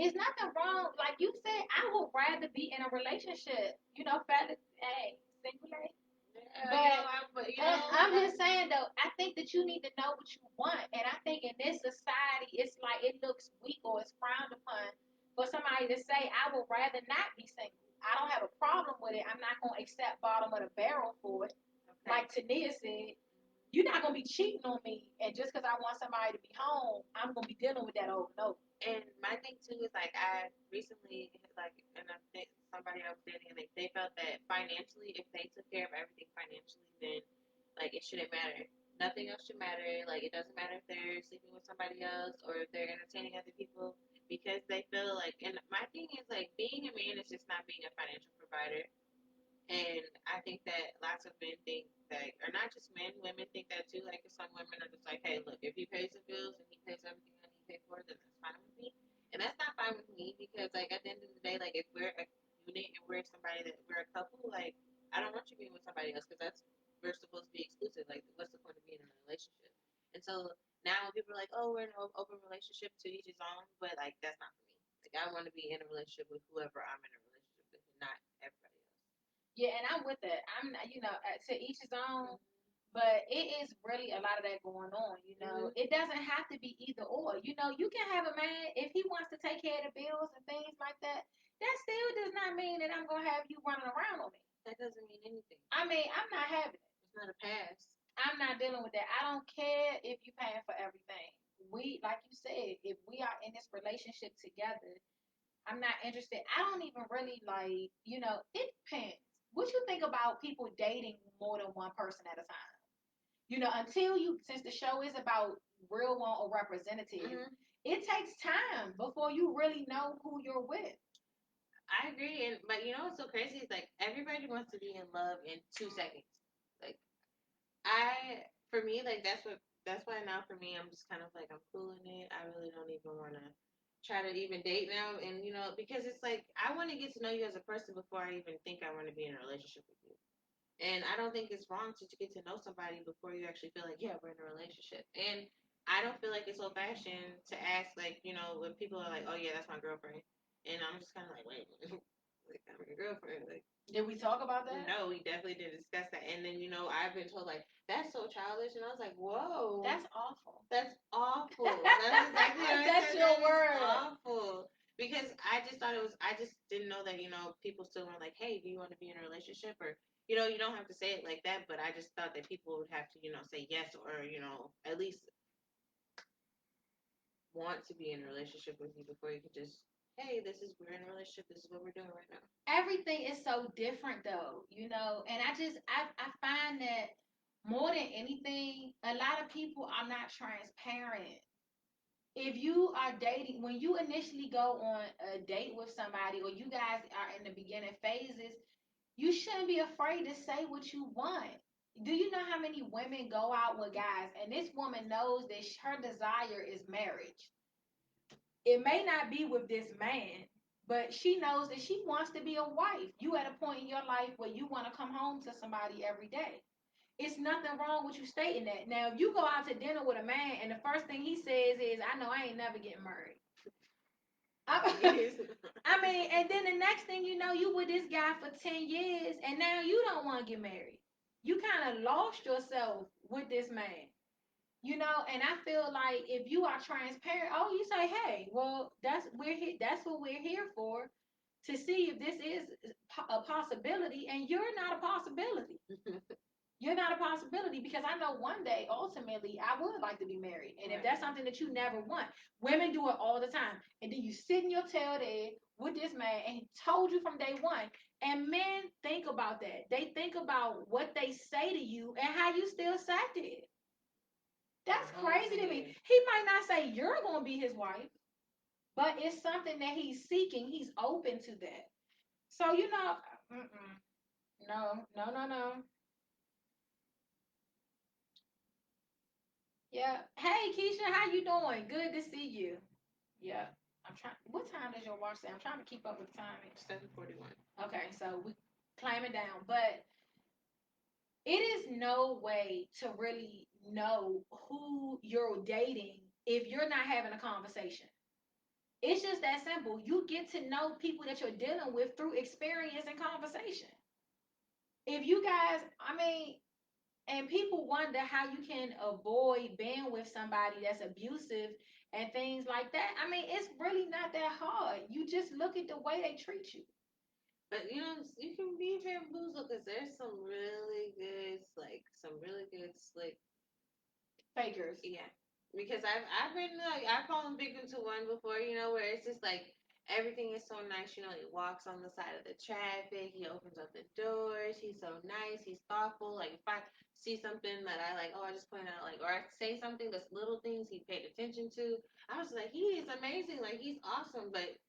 It's nothing wrong. Like you said, I would rather be in a relationship. Fellas, hey, single lady. I'm just saying though, I think that you need to know what you want, and I think in this society, it's like it looks weak or it's frowned upon for somebody to say, "I would rather not be single." I don't have a problem with it. I'm not gonna accept bottom of the barrel for it. Okay. Like Tania said, you're not gonna be cheating on me, and just because I want somebody to be home, I'm gonna be dealing with that over and over. And my thing too is like I recently like, and I think somebody I was dating, and they felt that financially, if they took care of everything financially, then like it shouldn't matter. Nothing else should matter. Like it doesn't matter if they're sleeping with somebody else or if they're entertaining other people, because they feel like. And my thing is like being a man is just not being a financial provider. And I think that lots of men think that, or not just men, women think that too. Like, some women are just like, hey, look, if he pays the bills and he pays everything I need to pay for, then that's fine with me. And that's not fine with me, because, like, at the end of the day, like, if we're a unit and we're a couple, like, I don't want you being with somebody else, because we're supposed to be exclusive. Like, what's the point of being in a relationship? And so now when people are like, oh, we're in an open relationship, to each his own, but, like, that's not for me. Like, I want to be in a relationship with whoever I'm in a relationship with, and not everybody else. Yeah, and I'm with that. I'm not, to each his own, but it is really a lot of that going on. It doesn't have to be either or. You can have a man if he wants to take care of the bills and things like that. That still does not mean that I'm gonna have you running around on me. That doesn't mean anything. I mean, I'm not having it. It's not a pass. I'm not dealing with that. I don't care if you're paying for everything. we, like you said, if we are in this relationship together, I'm not interested. I don't even really like, it depends. What you think about people dating more than one person at a time? Since the show is about real one or representative, it takes time before you really know who you're with. I agree, but you know what's so crazy is like everybody wants to be in love in 2 seconds. Like for me, like that's why now for me I'm just kind of like I'm cooling it. I really don't even want to try to even date now, and because it's like I want to get to know you as a person before I even think I want to be in a relationship with you. And I don't think it's wrong to get to know somebody before you actually feel like, yeah, we're in a relationship. And I don't feel like it's old fashioned to ask, like, when people are like, oh, yeah, that's my girlfriend. And I'm just kind of like, wait, like, I'm your girlfriend. Like, did we talk about that? No, we definitely didn't discuss that. And then, I've been told, like, that's so childish. And I was like, whoa. That's awful. That's awful. That's exactly what I said. That's your word. Awful. Because I just thought I just didn't know that, people still were like, hey, do you want to be in a relationship? Or, you don't have to say it like that, but I just thought that people would have to, say yes or, at least want to be in a relationship with you before you could just, hey, we're in a relationship. This is what we're doing right now. Everything is so different though, and I find that more than anything, a lot of people are not transparent. If you are dating, when you initially go on a date with somebody or you guys are in the beginning phases, you shouldn't be afraid to say what you want. Do you know how many women go out with guys and this woman knows that her desire is marriage? It may not be with this man, but she knows that she wants to be a wife. You at a point in your life where you want to come home to somebody every day. It's nothing wrong with you stating that. Now, if you go out to dinner with a man and the first thing he says is, I know I ain't never getting married. I mean, and then the next thing you know, you with this guy for 10 years and now you don't want to get married. You kind of lost yourself with this man. And I feel like if you are transparent, you say, hey, well, that's what we're here for, to see if this is a possibility, and you're not a possibility. You're not a possibility, because I know one day, ultimately, I would like to be married. And if that's something that you never want, women do it all the time. And then you sit in your tail there with this man, and he told you from day one. And men think about that. They think about what they say to you and how you still sat there. That's crazy to me. He might not say you're going to be his wife, but it's something that he's seeking. He's open to that. So, no, no, no, no. Yeah. Hey, Keisha, how you doing? Good to see you. Yeah. I'm trying. What time does your watch say? I'm trying to keep up with the timing. 7:41. Okay, so we climbing down, but it is no way to really know who you're dating if you're not having a conversation. It's just that simple. You get to know people that you're dealing with through experience and conversation. If you guys, and people wonder how you can avoid being with somebody that's abusive and things like that. It's really not that hard. You just look at the way they treat you. But you can be bamboozled because there's some really good, some really good slick fakers. Yeah, because I've been like I've fallen victim to one before, where it's just like everything is so nice. He walks on the side of the traffic, he opens up the doors, he's so nice, he's thoughtful. Like if I see something that I like, I just point out, like, or I say something that's little things he paid attention to. I was like, he is amazing, like he's awesome, but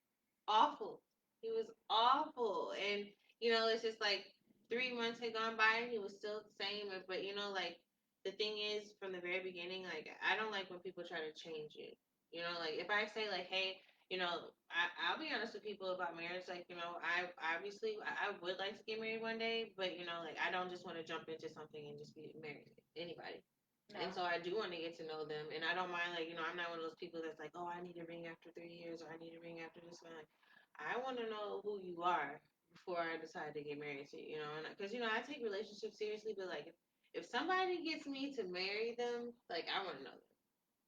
awful. He was awful, and it's just like 3 months had gone by and he was still the same. But like the thing is, from the very beginning, like I don't like when people try to change it. Like if I say like, hey, I'll be honest with people about marriage. Like I obviously I would like to get married one day, but like I don't just want to jump into something and just be married to anybody. No. And so I do want to get to know them, and I don't mind, like, I'm not one of those people that's like, oh, I need a ring after 3 years, or I need a ring after this one. Like, I want to know who you are before I decide to get married to you, and because I take relationships seriously, but like if somebody gets me to marry them, like I want to know them.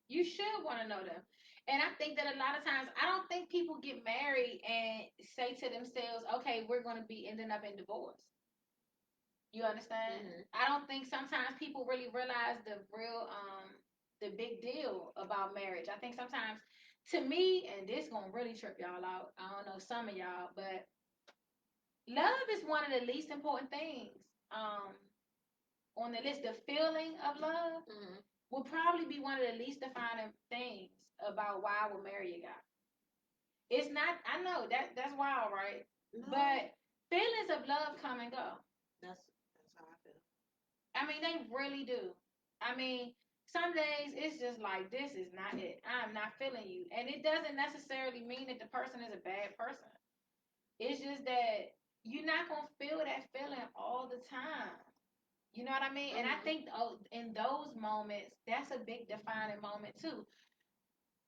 You should want to know them. And I think that a lot of times, I don't think people get married and say to themselves, okay, we're going to be ending up in divorce. You understand? Mm-hmm. I don't think sometimes people really realize the real the big deal about marriage. I think sometimes, to me, and this gonna really trip y'all out. I don't know some of y'all, but love is one of the least important things um, on the list. The feeling of love Mm-hmm. will probably be one of the least defining things about why I would marry a guy. It's not. I know that's wild, right? No, But feelings of love come and go. that's how I feel. I mean, they really do. I mean, some days it's just like this is not it. I'm not feeling you, and it doesn't necessarily mean that the person is a bad person. It's just that you're not gonna feel that feeling all the time. You know what I mean? And I Mm-hmm. think in those moments, that's a big defining moment too.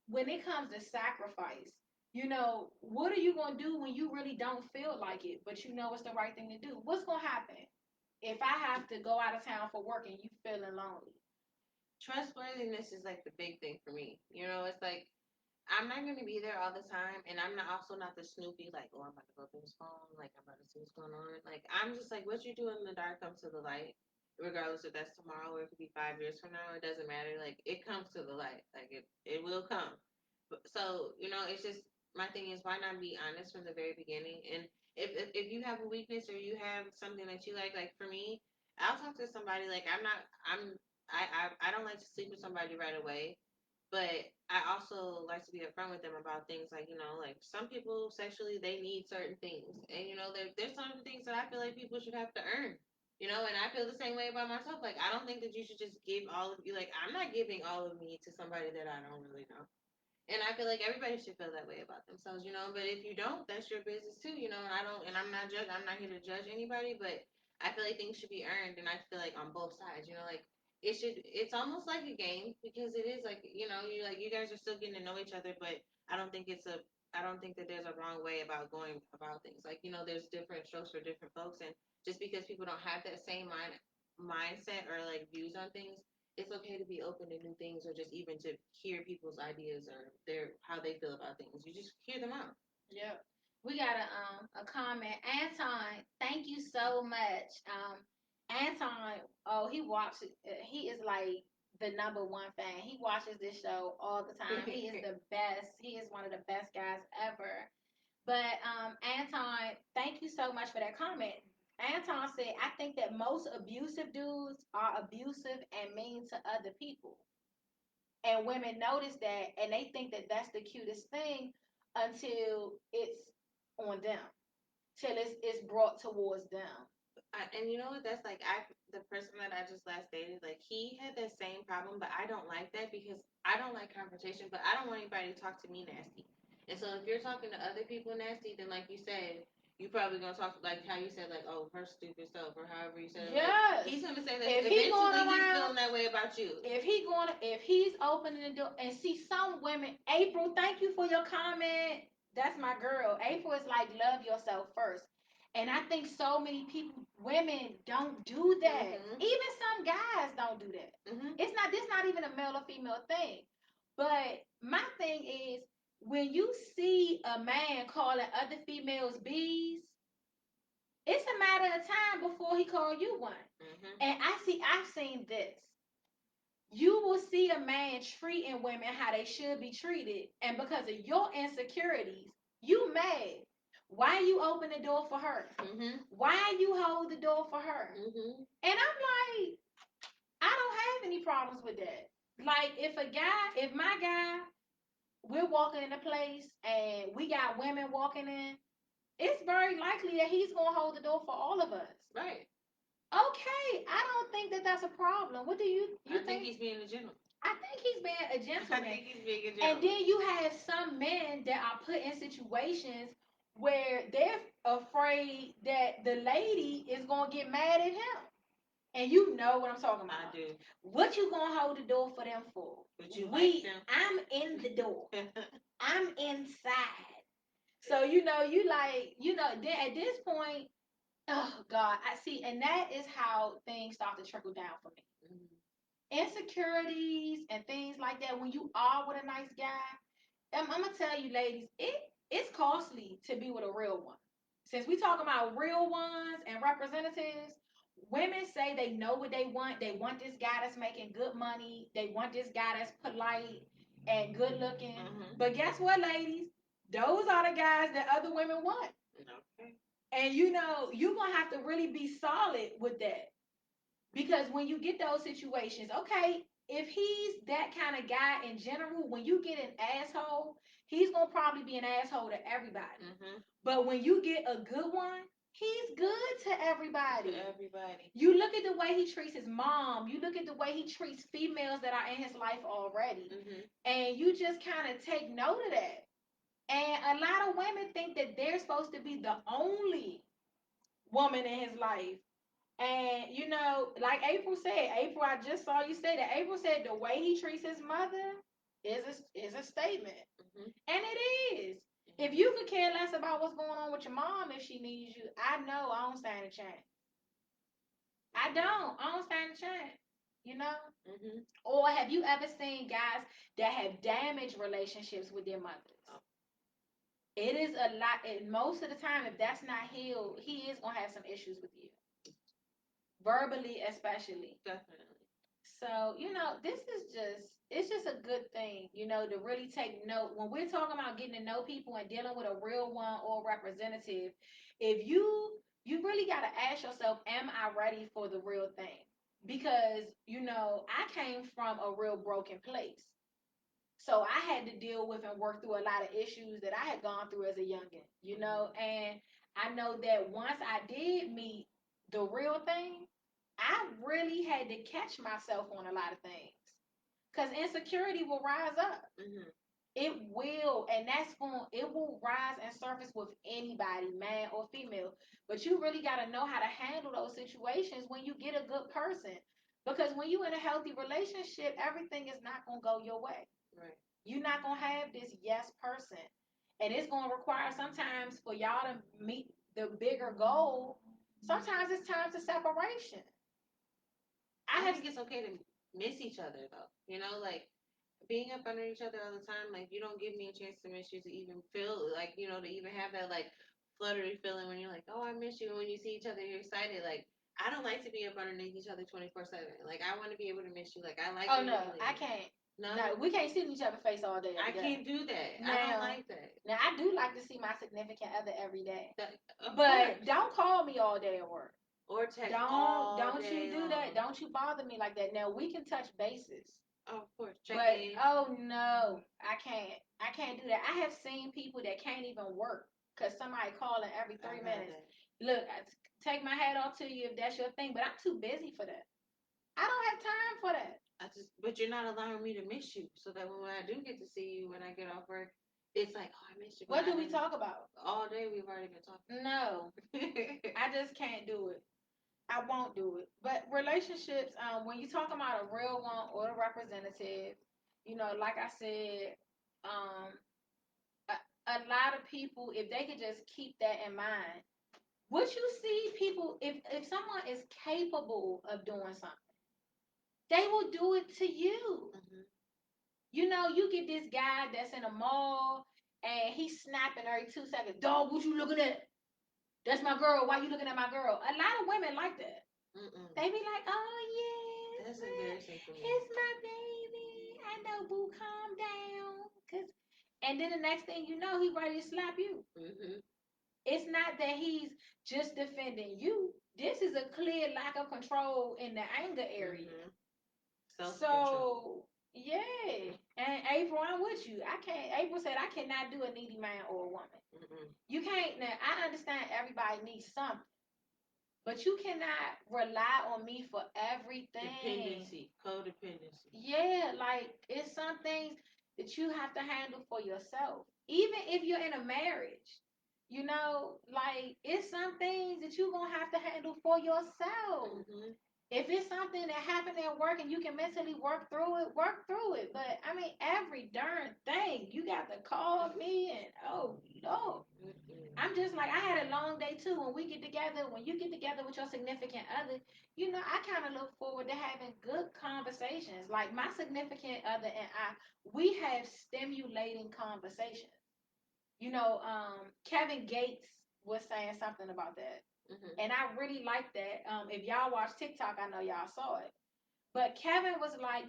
When it comes to sacrifice, what are you going to do when you really don't feel like it, but you know it's the right thing to do? What's going to happen if I have to go out of town for work and you feeling lonely? Trustworthiness is like the big thing for me. You know, it's like I'm not gonna be there all the time, and I'm not also not the Snoopy like, oh, I'm about to go through his phone, like I'm about to see what's going on. Like I'm just like, what you do in the dark comes to the light, regardless if that's tomorrow or it could be 5 years from now. It doesn't matter. Like it comes to the light. Like it will come. But, so you know, it's just my thing is why not be honest from the very beginning? And if you have a weakness or you have something that you like for me, I'll talk to somebody. Like I don't like to sleep with somebody right away. But I also like to be upfront with them about things like, like some people sexually, they need certain things. And, there's some things that I feel like people should have to earn, and I feel the same way about myself. Like, I don't think that you should just give all of you, like, I'm not giving all of me to somebody that I don't really know. And I feel like everybody should feel that way about themselves, But if you don't, that's your business too, And I'm not I'm not here to judge anybody, but I feel like things should be earned, and I feel like on both sides, like it should. It's almost like a game because it is like you guys are still getting to know each other, but I don't think it's a. I don't think that there's a wrong way about going about things. Like there's different strokes for different folks, and just because people don't have that same mindset or like views on things, it's okay to be open to new things or just even to hear people's ideas or their how they feel about things. You just hear them out. Yep. We got a comment. Anton, thank you so much. Anton, oh, he watches. He is like the number one fan. He watches this show all the time. He is the best. He is one of the best guys ever. But Anton, thank you so much for that comment. Anton said, I think that most abusive dudes are abusive and mean to other people. And women notice that and they think that that's the cutest thing until it's on them, till it's brought towards them. And you know what? That's like the person that I just last dated. Like he had that same problem, but I don't like that because I don't like confrontation. But I don't want anybody to talk to me nasty. And so if you're talking to other people nasty, then like you said, you probably gonna talk like how you said like oh her stupid self or however you said it. Like Yes. he's gonna say that If he going eventually he's around, feeling that way about you. if he's opening the door and see some women, April, thank you for your comment. That's my girl. April is like love yourself first. And I think so many people, women don't do that. Even some guys don't do that. It's not this not even a male or female thing. But my thing is when you see a man calling other females bees, it's a matter of time before he call you one. And I've seen this. You will see a man treating women how they should be treated, and because of your insecurities, you mad. Why you open the door for her? Why you hold the door for her? And I'm like, I don't have any problems with that. Like, if my guy, we're walking in a place and we got women walking in, it's very likely that he's gonna hold the door for all of us. Right. Okay, I don't think that that's a problem. What do you I think he's being a gentleman. I think he's being a gentleman. I think he's being a gentleman. And then you have some men that are put in situations where they're afraid that the lady is gonna get mad at him. And you know what I'm talking about. I do. What you gonna hold the door for them for? But you like them. I'm in the door. I'm inside. So you then at this point, oh God, I see, and that is how things start to trickle down for me. Insecurities and things like that. When you are with a nice guy, I'm gonna tell you, ladies, it's costly to be with a real one. Since we talking about real ones and representatives, women say they know what they want. They want this guy that's making good money. They want this guy that's polite and good looking. But guess what, ladies? Those are the guys that other women want. Okay. And you're gonna have to really be solid with that. Because when you get those situations, okay, if he's that kind of guy in general, when you get an asshole, he's gonna probably be an asshole to everybody. But when you get a good one, he's good to everybody. To everybody. You look at the way he treats his mom. You look at the way he treats females that are in his life already. And you just kind of take note of that. And a lot of women think that they're supposed to be the only woman in his life. And like April, I just saw you say that. April said the way he treats his mother is a statement, and it is. If you could care less about what's going on with your mom if she needs you, I know I don't stand a chance. I don't stand a chance. You know. Or have you ever seen guys that have damaged relationships with their mothers? It is a lot, and most of the time, if that's not healed, he is gonna have some issues with you, verbally especially. Definitely. So, this is it's just a good thing, to really take note. When we're talking about getting to know people and dealing with a real one or representative, if you really got to ask yourself, am I ready for the real thing? Because, I came from a real broken place. So I had to deal with and work through a lot of issues that I had gone through as a youngin, and I know that once I did meet the real thing, I really had to catch myself on a lot of things. Because insecurity will rise up. It will, and it will rise and surface with anybody, man or female. But you really got to know how to handle those situations when you get a good person. Because when you're in a healthy relationship, everything is not going to go your way. Right. You're not going to have this yes person. And it's going to require sometimes for y'all to meet the bigger goal. Sometimes it's time to separation. I think it's okay to miss each other though. Like being up under each other all the time, like you don't give me a chance to miss you, to even feel like, to even have that like fluttery feeling when you're like, oh, I miss you. And when you see each other, you're excited. Like I don't like to be up underneath each other 24/7. Like I want to be able to miss you. Like I like. Oh no, I can't. No, we can't see each other's face all day. I can't do that. Now, I don't like that. Now I do like to see my significant other every day. But course. Don't call me all day at work. Or text Don't day you do long. that. Don't you bother me like that. Now we can touch bases. Oh, of course. But oh no, I can't. I can't do that. I have seen people that can't even work because somebody calling every 3 minutes. Look, I take my hat off to you if that's your thing, but I'm too busy for that. I don't have time for that. But you're not allowing me to miss you, so that when I do get to see you when I get off work, it's like, oh, I missed you. What do we talk about? All day we've already been talking. No, I just can't do it. I won't do it. But relationships, when you talk about a real one or a representative, like I said, a lot of people, if they could just keep that in mind, would you see people, if someone is capable of doing something, they will do it to you. You get this guy that's in a mall and he's snapping every 2 seconds. Dog, what you looking at? That's my girl. Why you looking at my girl? A lot of women like that. They be like, oh yeah, that's embarrassing for me. It's my baby. I know, boo, calm down. And then the next thing you know, he ready to slap you. It's not that he's just defending you. This is a clear lack of control in the anger area. So yeah, and April, I'm with you. I can't. April said I cannot do a needy man or a woman. You can't. Now I understand everybody needs something, but you cannot rely on me for everything. Dependency, codependency. Yeah, like it's some things that you have to handle for yourself. Even if you're in a marriage, like it's some things that you're gonna have to handle for yourself. If it's something that happened at work and you can mentally work through it, work through it. But I mean, every darn thing you got to call me and oh Lord. I'm just like, I had a long day too. When you get together with your significant other, I kind of look forward to having good conversations. Like my significant other and we have stimulating conversations. Kevin Gates was saying something about that. Mm-hmm. And I really like that. If y'all watch TikTok, I know y'all saw it. But Kevin was like,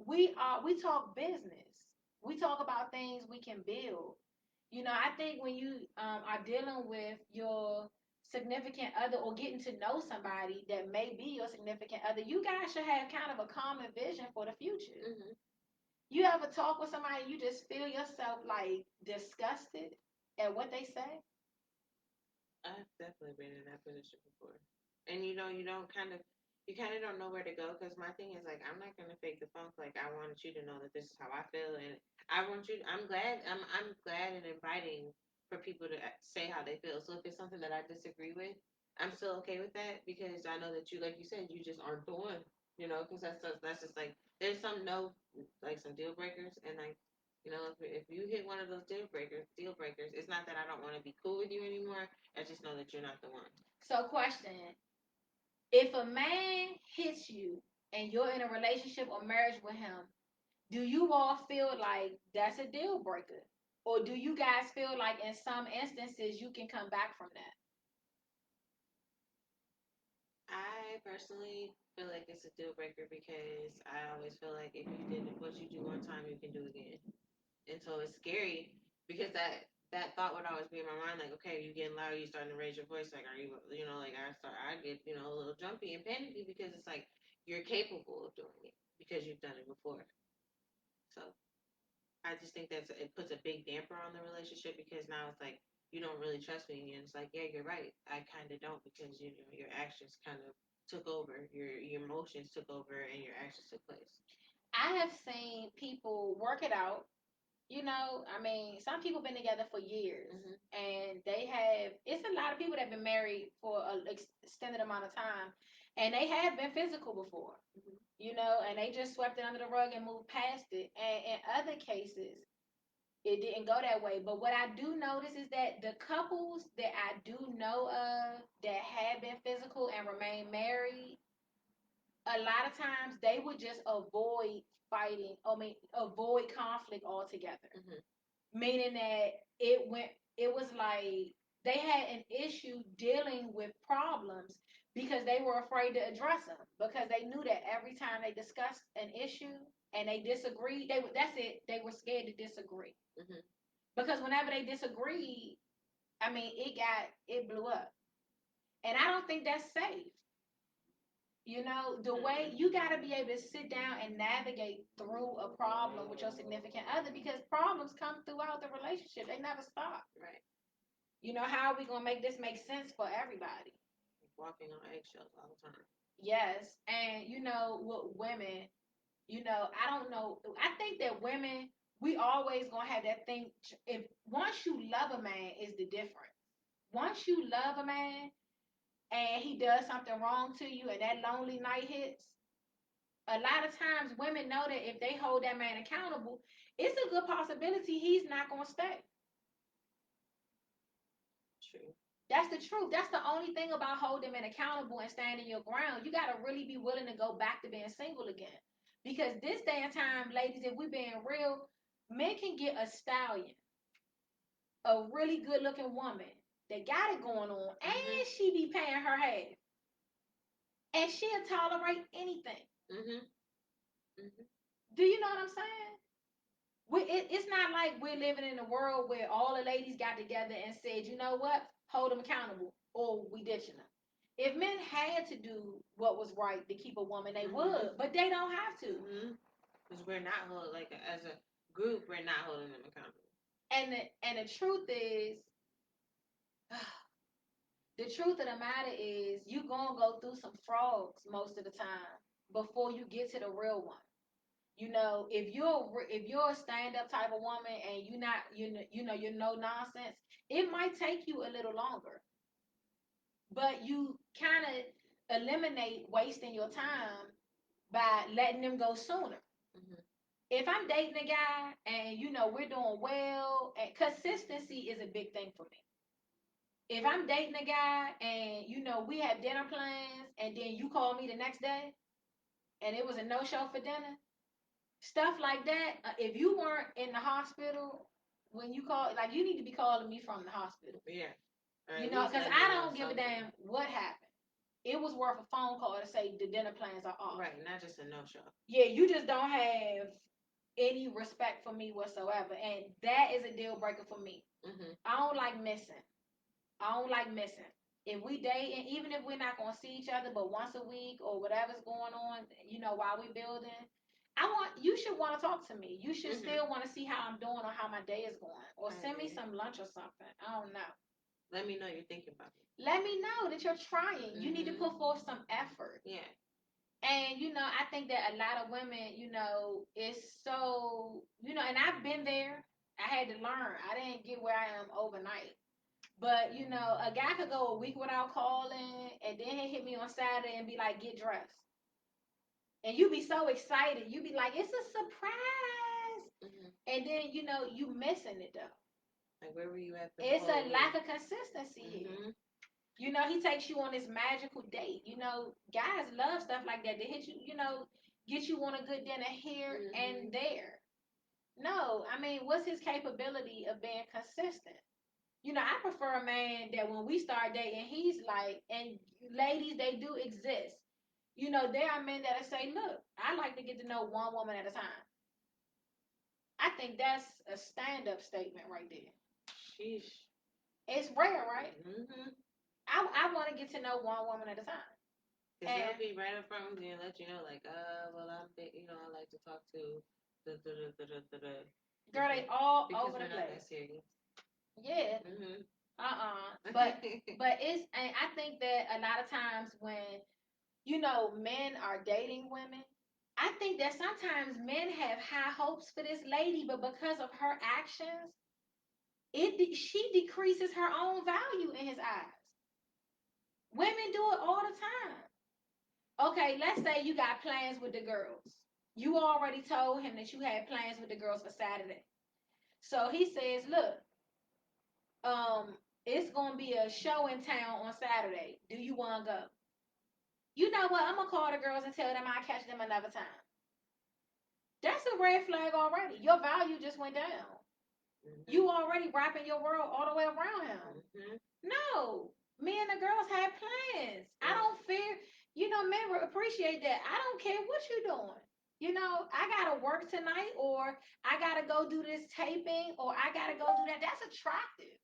we talk business. We talk about things we can build. I think when you are dealing with your significant other or getting to know somebody that may be your significant other, you guys should have kind of a common vision for the future. Mm-hmm. You ever talk with somebody you just feel yourself like disgusted at what they say? I've definitely been in that position before, and you kind of don't know where to go because my thing is like I'm not gonna fake the funk. Like I want you to know that this is how I feel, and I want you. I'm glad and inviting for people to say how they feel. So if it's something that I disagree with, I'm still okay with that because I know that you, like you said, you just aren't the one. Because that's just like there's some no like some deal breakers, and like if you hit one of those deal breakers, it's not that I don't want to be cool with you anymore. I just know that you're not the one. So, question: if a man hits you and you're in a relationship or marriage with him, do you all feel like that's a deal breaker? Or do you guys feel like in some instances you can come back from that? I personally feel like it's a deal breaker because I always feel like if you did what you do one time, you can do again. And so it's scary because that thought would always be in my mind, like, okay, you getting loud, you starting to raise your voice, like, are you, like I get, a little jumpy and panicky because it's like you're capable of doing it because you've done it before. So I just think it puts a big damper on the relationship because now it's like you don't really trust me, and it's like, yeah, you're right, I kind of don't because your actions kind of took over, your emotions took over, and your actions took place. I have seen people work it out. I mean, some people been together for years, Mm-hmm. and it's a lot of people that have been married for an extended amount of time, and they have been physical before, and they just swept it under the rug and moved past it. And in other cases, it didn't go that way. But what I do notice is that the couples that I do know of that have been physical and remain married, a lot of times they would just avoid fighting. I mean, avoid conflict altogether. Mm-hmm. Meaning that it was like they had an issue dealing with problems because they were afraid to address them because they knew that every time they discussed an issue and they disagreed, that's it. They were scared to disagree. Mm-hmm. Because whenever they disagreed, I mean, it blew up, and I don't think that's safe. The way you got to be able to sit down and navigate through a problem with your significant other because problems come throughout the relationship. They never stop. Right. How are we going to make this make sense for everybody? Walking on eggshells all the time. Yes. And, with women, I don't know. I think that women, we always going to have that thing. If once you love a man, is the difference. Once you love a man and he does something wrong to you and that lonely night hits, a lot of times women know that if they hold that man accountable, it's a good possibility he's not going to stay. True. That's the truth. That's the only thing about holding men accountable and standing your ground. You got to really be willing to go back to being single again. Because this day and time, ladies, if we're being real, men can get a stallion, a really good looking woman that got it going on, Mm-hmm. and she be paying her half. And she'll tolerate anything. Mm-hmm. Mm-hmm. Do you know what I'm saying? It's not like we're living in a world where all the ladies got together and said, you know what, hold them accountable, or we ditching them. If men had to do what was right to keep a woman, they would, but they don't have to. Because we're not holding, like, as a group, we're not holding them accountable. And the truth is, the truth of the matter is, you gonna go through some frogs most of the time before you get to the real one. If you're a stand up type of woman and you're not you're no nonsense, it might take you a little longer, but you kind of eliminate wasting your time by letting them go sooner. Mm-hmm. If I'm dating a guy and we're doing well, and consistency is a big thing for me. If I'm dating a guy and we have dinner plans and then you call me the next day and it was a no show for dinner, stuff like that. If you weren't in the hospital when you call, like, you need to be calling me from the hospital. Yeah. Or You at know, least because let me I know don't give a something. damn what happened. It was worth a phone call to say the dinner plans are off. Right, not just a no show. Yeah, you just don't have any respect for me whatsoever, and that is a deal breaker for me. Mm-hmm. I don't like missing. I don't like missing. If we date, and even if we're not gonna see each other, but once a week or whatever's going on, you know, while we building, you should want to talk to me. You should Mm-hmm. still want to see how I'm doing or how my day is going, or I send me agree. some lunch or something. I don't know. Let me know you're thinking about it. Let me know that you're trying. You need to Mm-hmm. put forth some effort. Yeah. And you know, I think that a lot of women, you know, it's so, you know, and I've been there. I had to learn. I didn't get where I am overnight. But you know, a guy could go a week without calling, and then he hit me on Saturday and be like, "Get dressed," and you be so excited. You be like, "It's a surprise," Mm-hmm. and then you know you missing it though. Like, where were you at the It's whole a lack week? of consistency here. Mm-hmm. You know, he takes you on this magical date. You know, guys love stuff like that. They hit you, you know, get you on a good dinner here Mm-hmm. and there. No, I mean, what's his capability of being consistent? You know, I prefer a man that when we start dating, he's like, and ladies, they do exist. You know, there are men that say, look, I like to get to know one woman at a time. I think that's a stand up statement right there. Sheesh. It's rare, right? Mm-hmm. I want to get to know one woman at a time. Because And they'll be right up front with you and let you know, like, well, I like to talk to the, girl, they because all because over the we're not place. that serious. Yeah. Mm-hmm. But it's, and I think that a lot of times when, you know, men are dating women, I think that sometimes men have high hopes for this lady, but because of her actions, she decreases her own value in his eyes. Women do it all the time. Okay, let's say you got plans with the girls. You already told him that you had plans with the girls for Saturday. So he says, "Look, um, it's gonna be a show in town on Saturday. Do you wanna go?" You know what? I'm gonna call the girls and tell them I'll catch them another time. That's a red flag already. Your value just went down. Mm-hmm. You already wrapping your world all the way around him. Mm-hmm. No, me and the girls had plans. I Yeah. don't fear. You know, men will appreciate that. I don't care what you doing. You know, I gotta work tonight, or I gotta go do this taping, or I gotta go do that. That's attractive.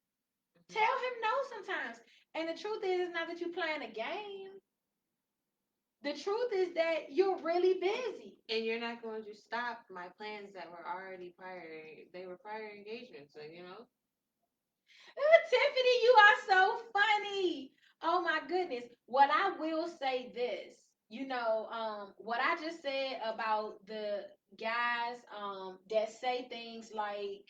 Mm-hmm. Tell him no sometimes. And the truth is, it's not that you playing a game. The truth is that you're really busy. And you're not going to stop my plans that were already prior. They were prior engagements, so you know. Tiffany, you are so funny. Oh my goodness. What I will say this, you know, what I just said about the guys that say things like,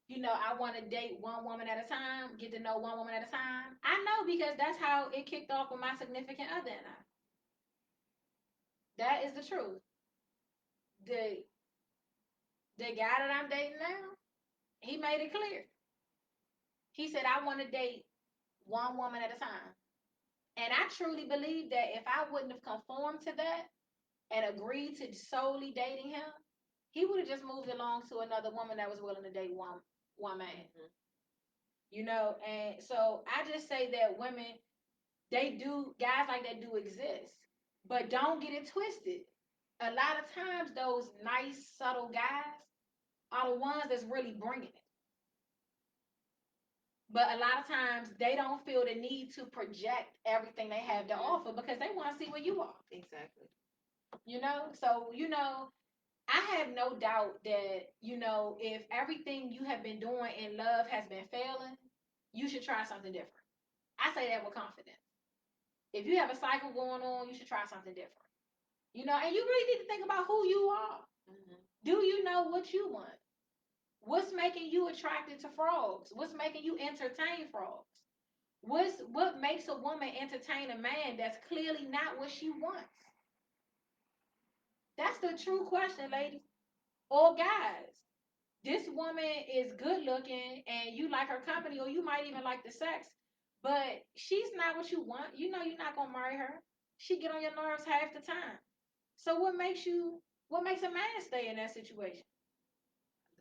you know, I want to date one woman at a time, get to know one woman at a time. I know because that's how it kicked off with my significant other and I. That is the truth. The the guy that I'm dating now, he made it clear. He said I want to date one woman at a time. And I truly believe that if I wouldn't have conformed to that and agreed to solely dating him, he would have just moved along to another woman that was willing to date one man. Mm-hmm. You know, and so I just say that women, they do, guys like that do exist. But don't get it twisted. A lot of times those nice, subtle guys are the ones that's really bringing it. But a lot of times they don't feel the need to project everything they have to Mm-hmm. offer because they want to see where you are. Exactly. You know, so you know, I have no doubt that, you know, if everything you have been doing in love has been failing, you should try something different. I say that with confidence. If you have a cycle going on, you should try something different. You know, and you really need to think about who you are. Mm-hmm. Do you know what you want? What's making you attracted to frogs? What's making you entertain frogs? What makes a woman entertain a man that's clearly not what she wants? That's the true question, ladies. Or guys. This woman is good looking and you like her company, or you might even like the sex, but she's not what you want. You know you're not gonna marry her. She get on your nerves half the time. So what makes a man stay in that situation?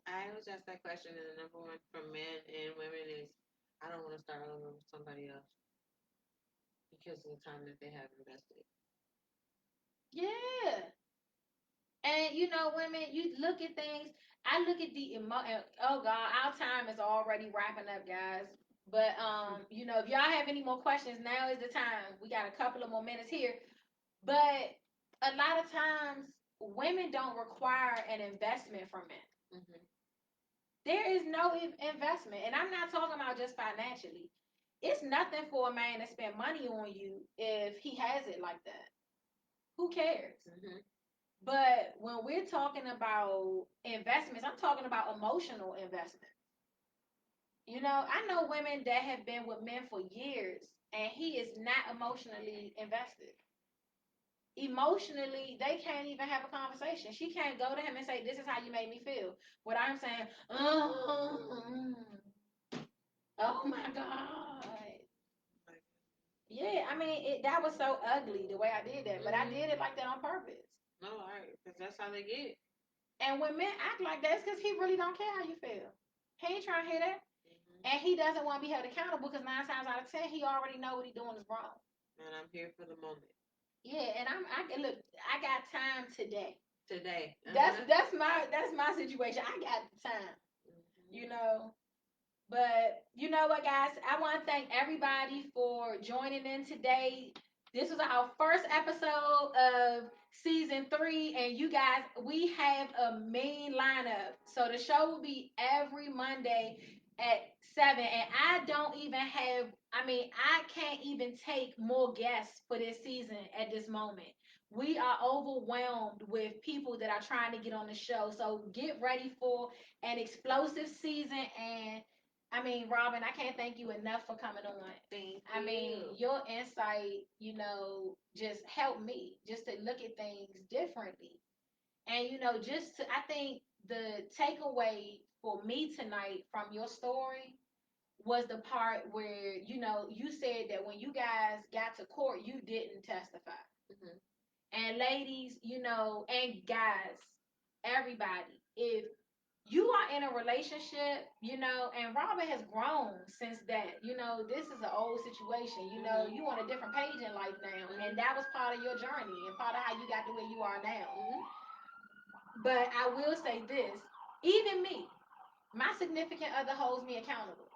I always ask that question, and the number one for men and women is, I don't want to start over with somebody else because of the time that they have invested. Yeah. And you know, women, you look at things. I look at the oh God, our time is already wrapping up, guys. But you know, if y'all have any more questions, now is the time. We got a couple of more minutes here. But a lot of times, women don't require an investment from men. Mm-hmm. There is no investment, and I'm not talking about just financially. It's nothing for a man to spend money on you if he has it like that. Who cares? Mm-hmm. But when we're talking about investments, I'm talking about emotional investment. You know, I know women that have been with men for years and he is not emotionally invested. Emotionally, they can't even have a conversation. She can't go to him and say, "This is how you made me feel." What I'm saying, oh my God. Yeah, I mean, that was so ugly the way I did that, but I did it like that on purpose. No, all right, because that's how they get. And when men act like that, it's because he really don't care how you feel. He ain't trying to hear that. Mm-hmm. And he doesn't want to be held accountable because 9 times out of 10, he already know what he's doing is wrong. And I'm here for the moment. Yeah, and look, I got time today. Today. That's my situation. I got time. Mm-hmm. You know. But you know what, guys? I want to thank everybody for joining in today. This was our first episode of season 3, and you guys, we have a main lineup. So the show will be every Monday at 7. And I don't even have, I mean, I can't even take more guests for this season at this moment. We are overwhelmed with people that are trying to get on the show. So get ready for an explosive season. And I mean, Robin, I can't thank you enough for coming on. Thank you. I mean, your insight, you know, just helped me just to look at things differently. And, you know, I think the takeaway for me tonight from your story was the part where, you know, you said that when you guys got to court, you didn't testify. Mm-hmm. And ladies, you know, and guys, everybody, if you are in a relationship, you know, and Robin has grown since that. You know, this is an old situation. You know, you on a different page in life now, and that was part of your journey and part of how you got to where you are now. But I will say this: even me, my significant other holds me accountable.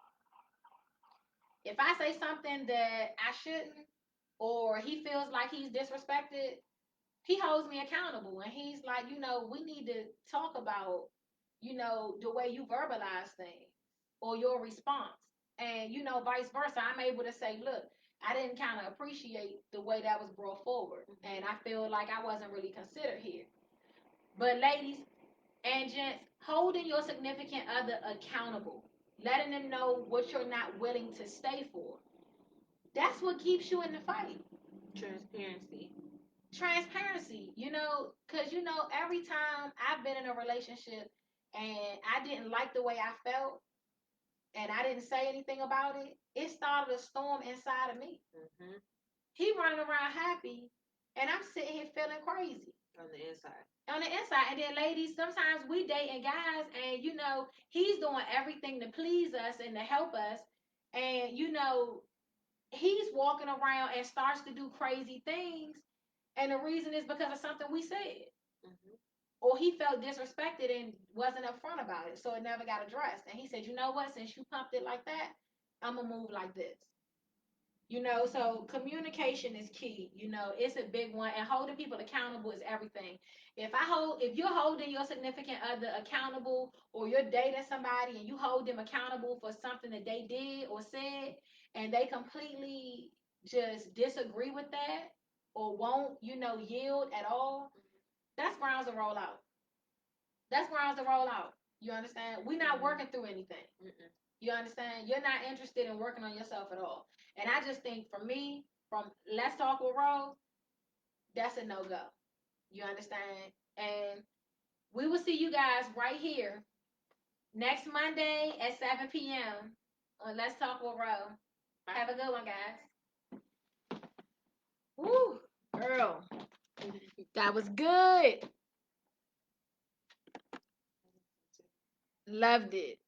If I say something that I shouldn't, or he feels like he's disrespected, he holds me accountable, and he's like, you know, we need to talk about, you know, the way you verbalize things or your response. And, you know, vice versa. I'm able to say, look, I didn't kind of appreciate the way that was brought forward. And I feel like I wasn't really considered here. But, ladies and gents, holding your significant other accountable, letting them know what you're not willing to stay for, that's what keeps you in the fight. Transparency. Transparency, you know, because, you know, every time I've been in a relationship and I didn't like the way I felt, and I didn't say anything about it, it started a storm inside of me. Mm-hmm. He running around happy, and I'm sitting here feeling crazy. On the inside. On the inside. And then, ladies, sometimes we dating guys, and, you know, he's doing everything to please us and to help us. And, you know, he's walking around and starts to do crazy things. And the reason is because of something we said. Mm-hmm. Or he felt disrespected and wasn't upfront about it, so it never got addressed. And he said, you know what, since you pumped it like that, I'm gonna move like this. You know, so communication is key. You know, it's a big one, and holding people accountable is everything. If you're holding your significant other accountable, or you're dating somebody and you hold them accountable for something that they did or said, and they completely just disagree with that or won't, you know, yield at all, that's grounds to roll out. That's grounds to roll out. You understand? We're not working through anything. Mm-mm. You understand? You're not interested in working on yourself at all. And I just think for me, from Let's Talk with Rose, that's a no go. You understand? And we will see you guys right here next Monday at 7 p.m. on Let's Talk with Rose. Have a good one, guys. Woo, girl. That was good. Loved it.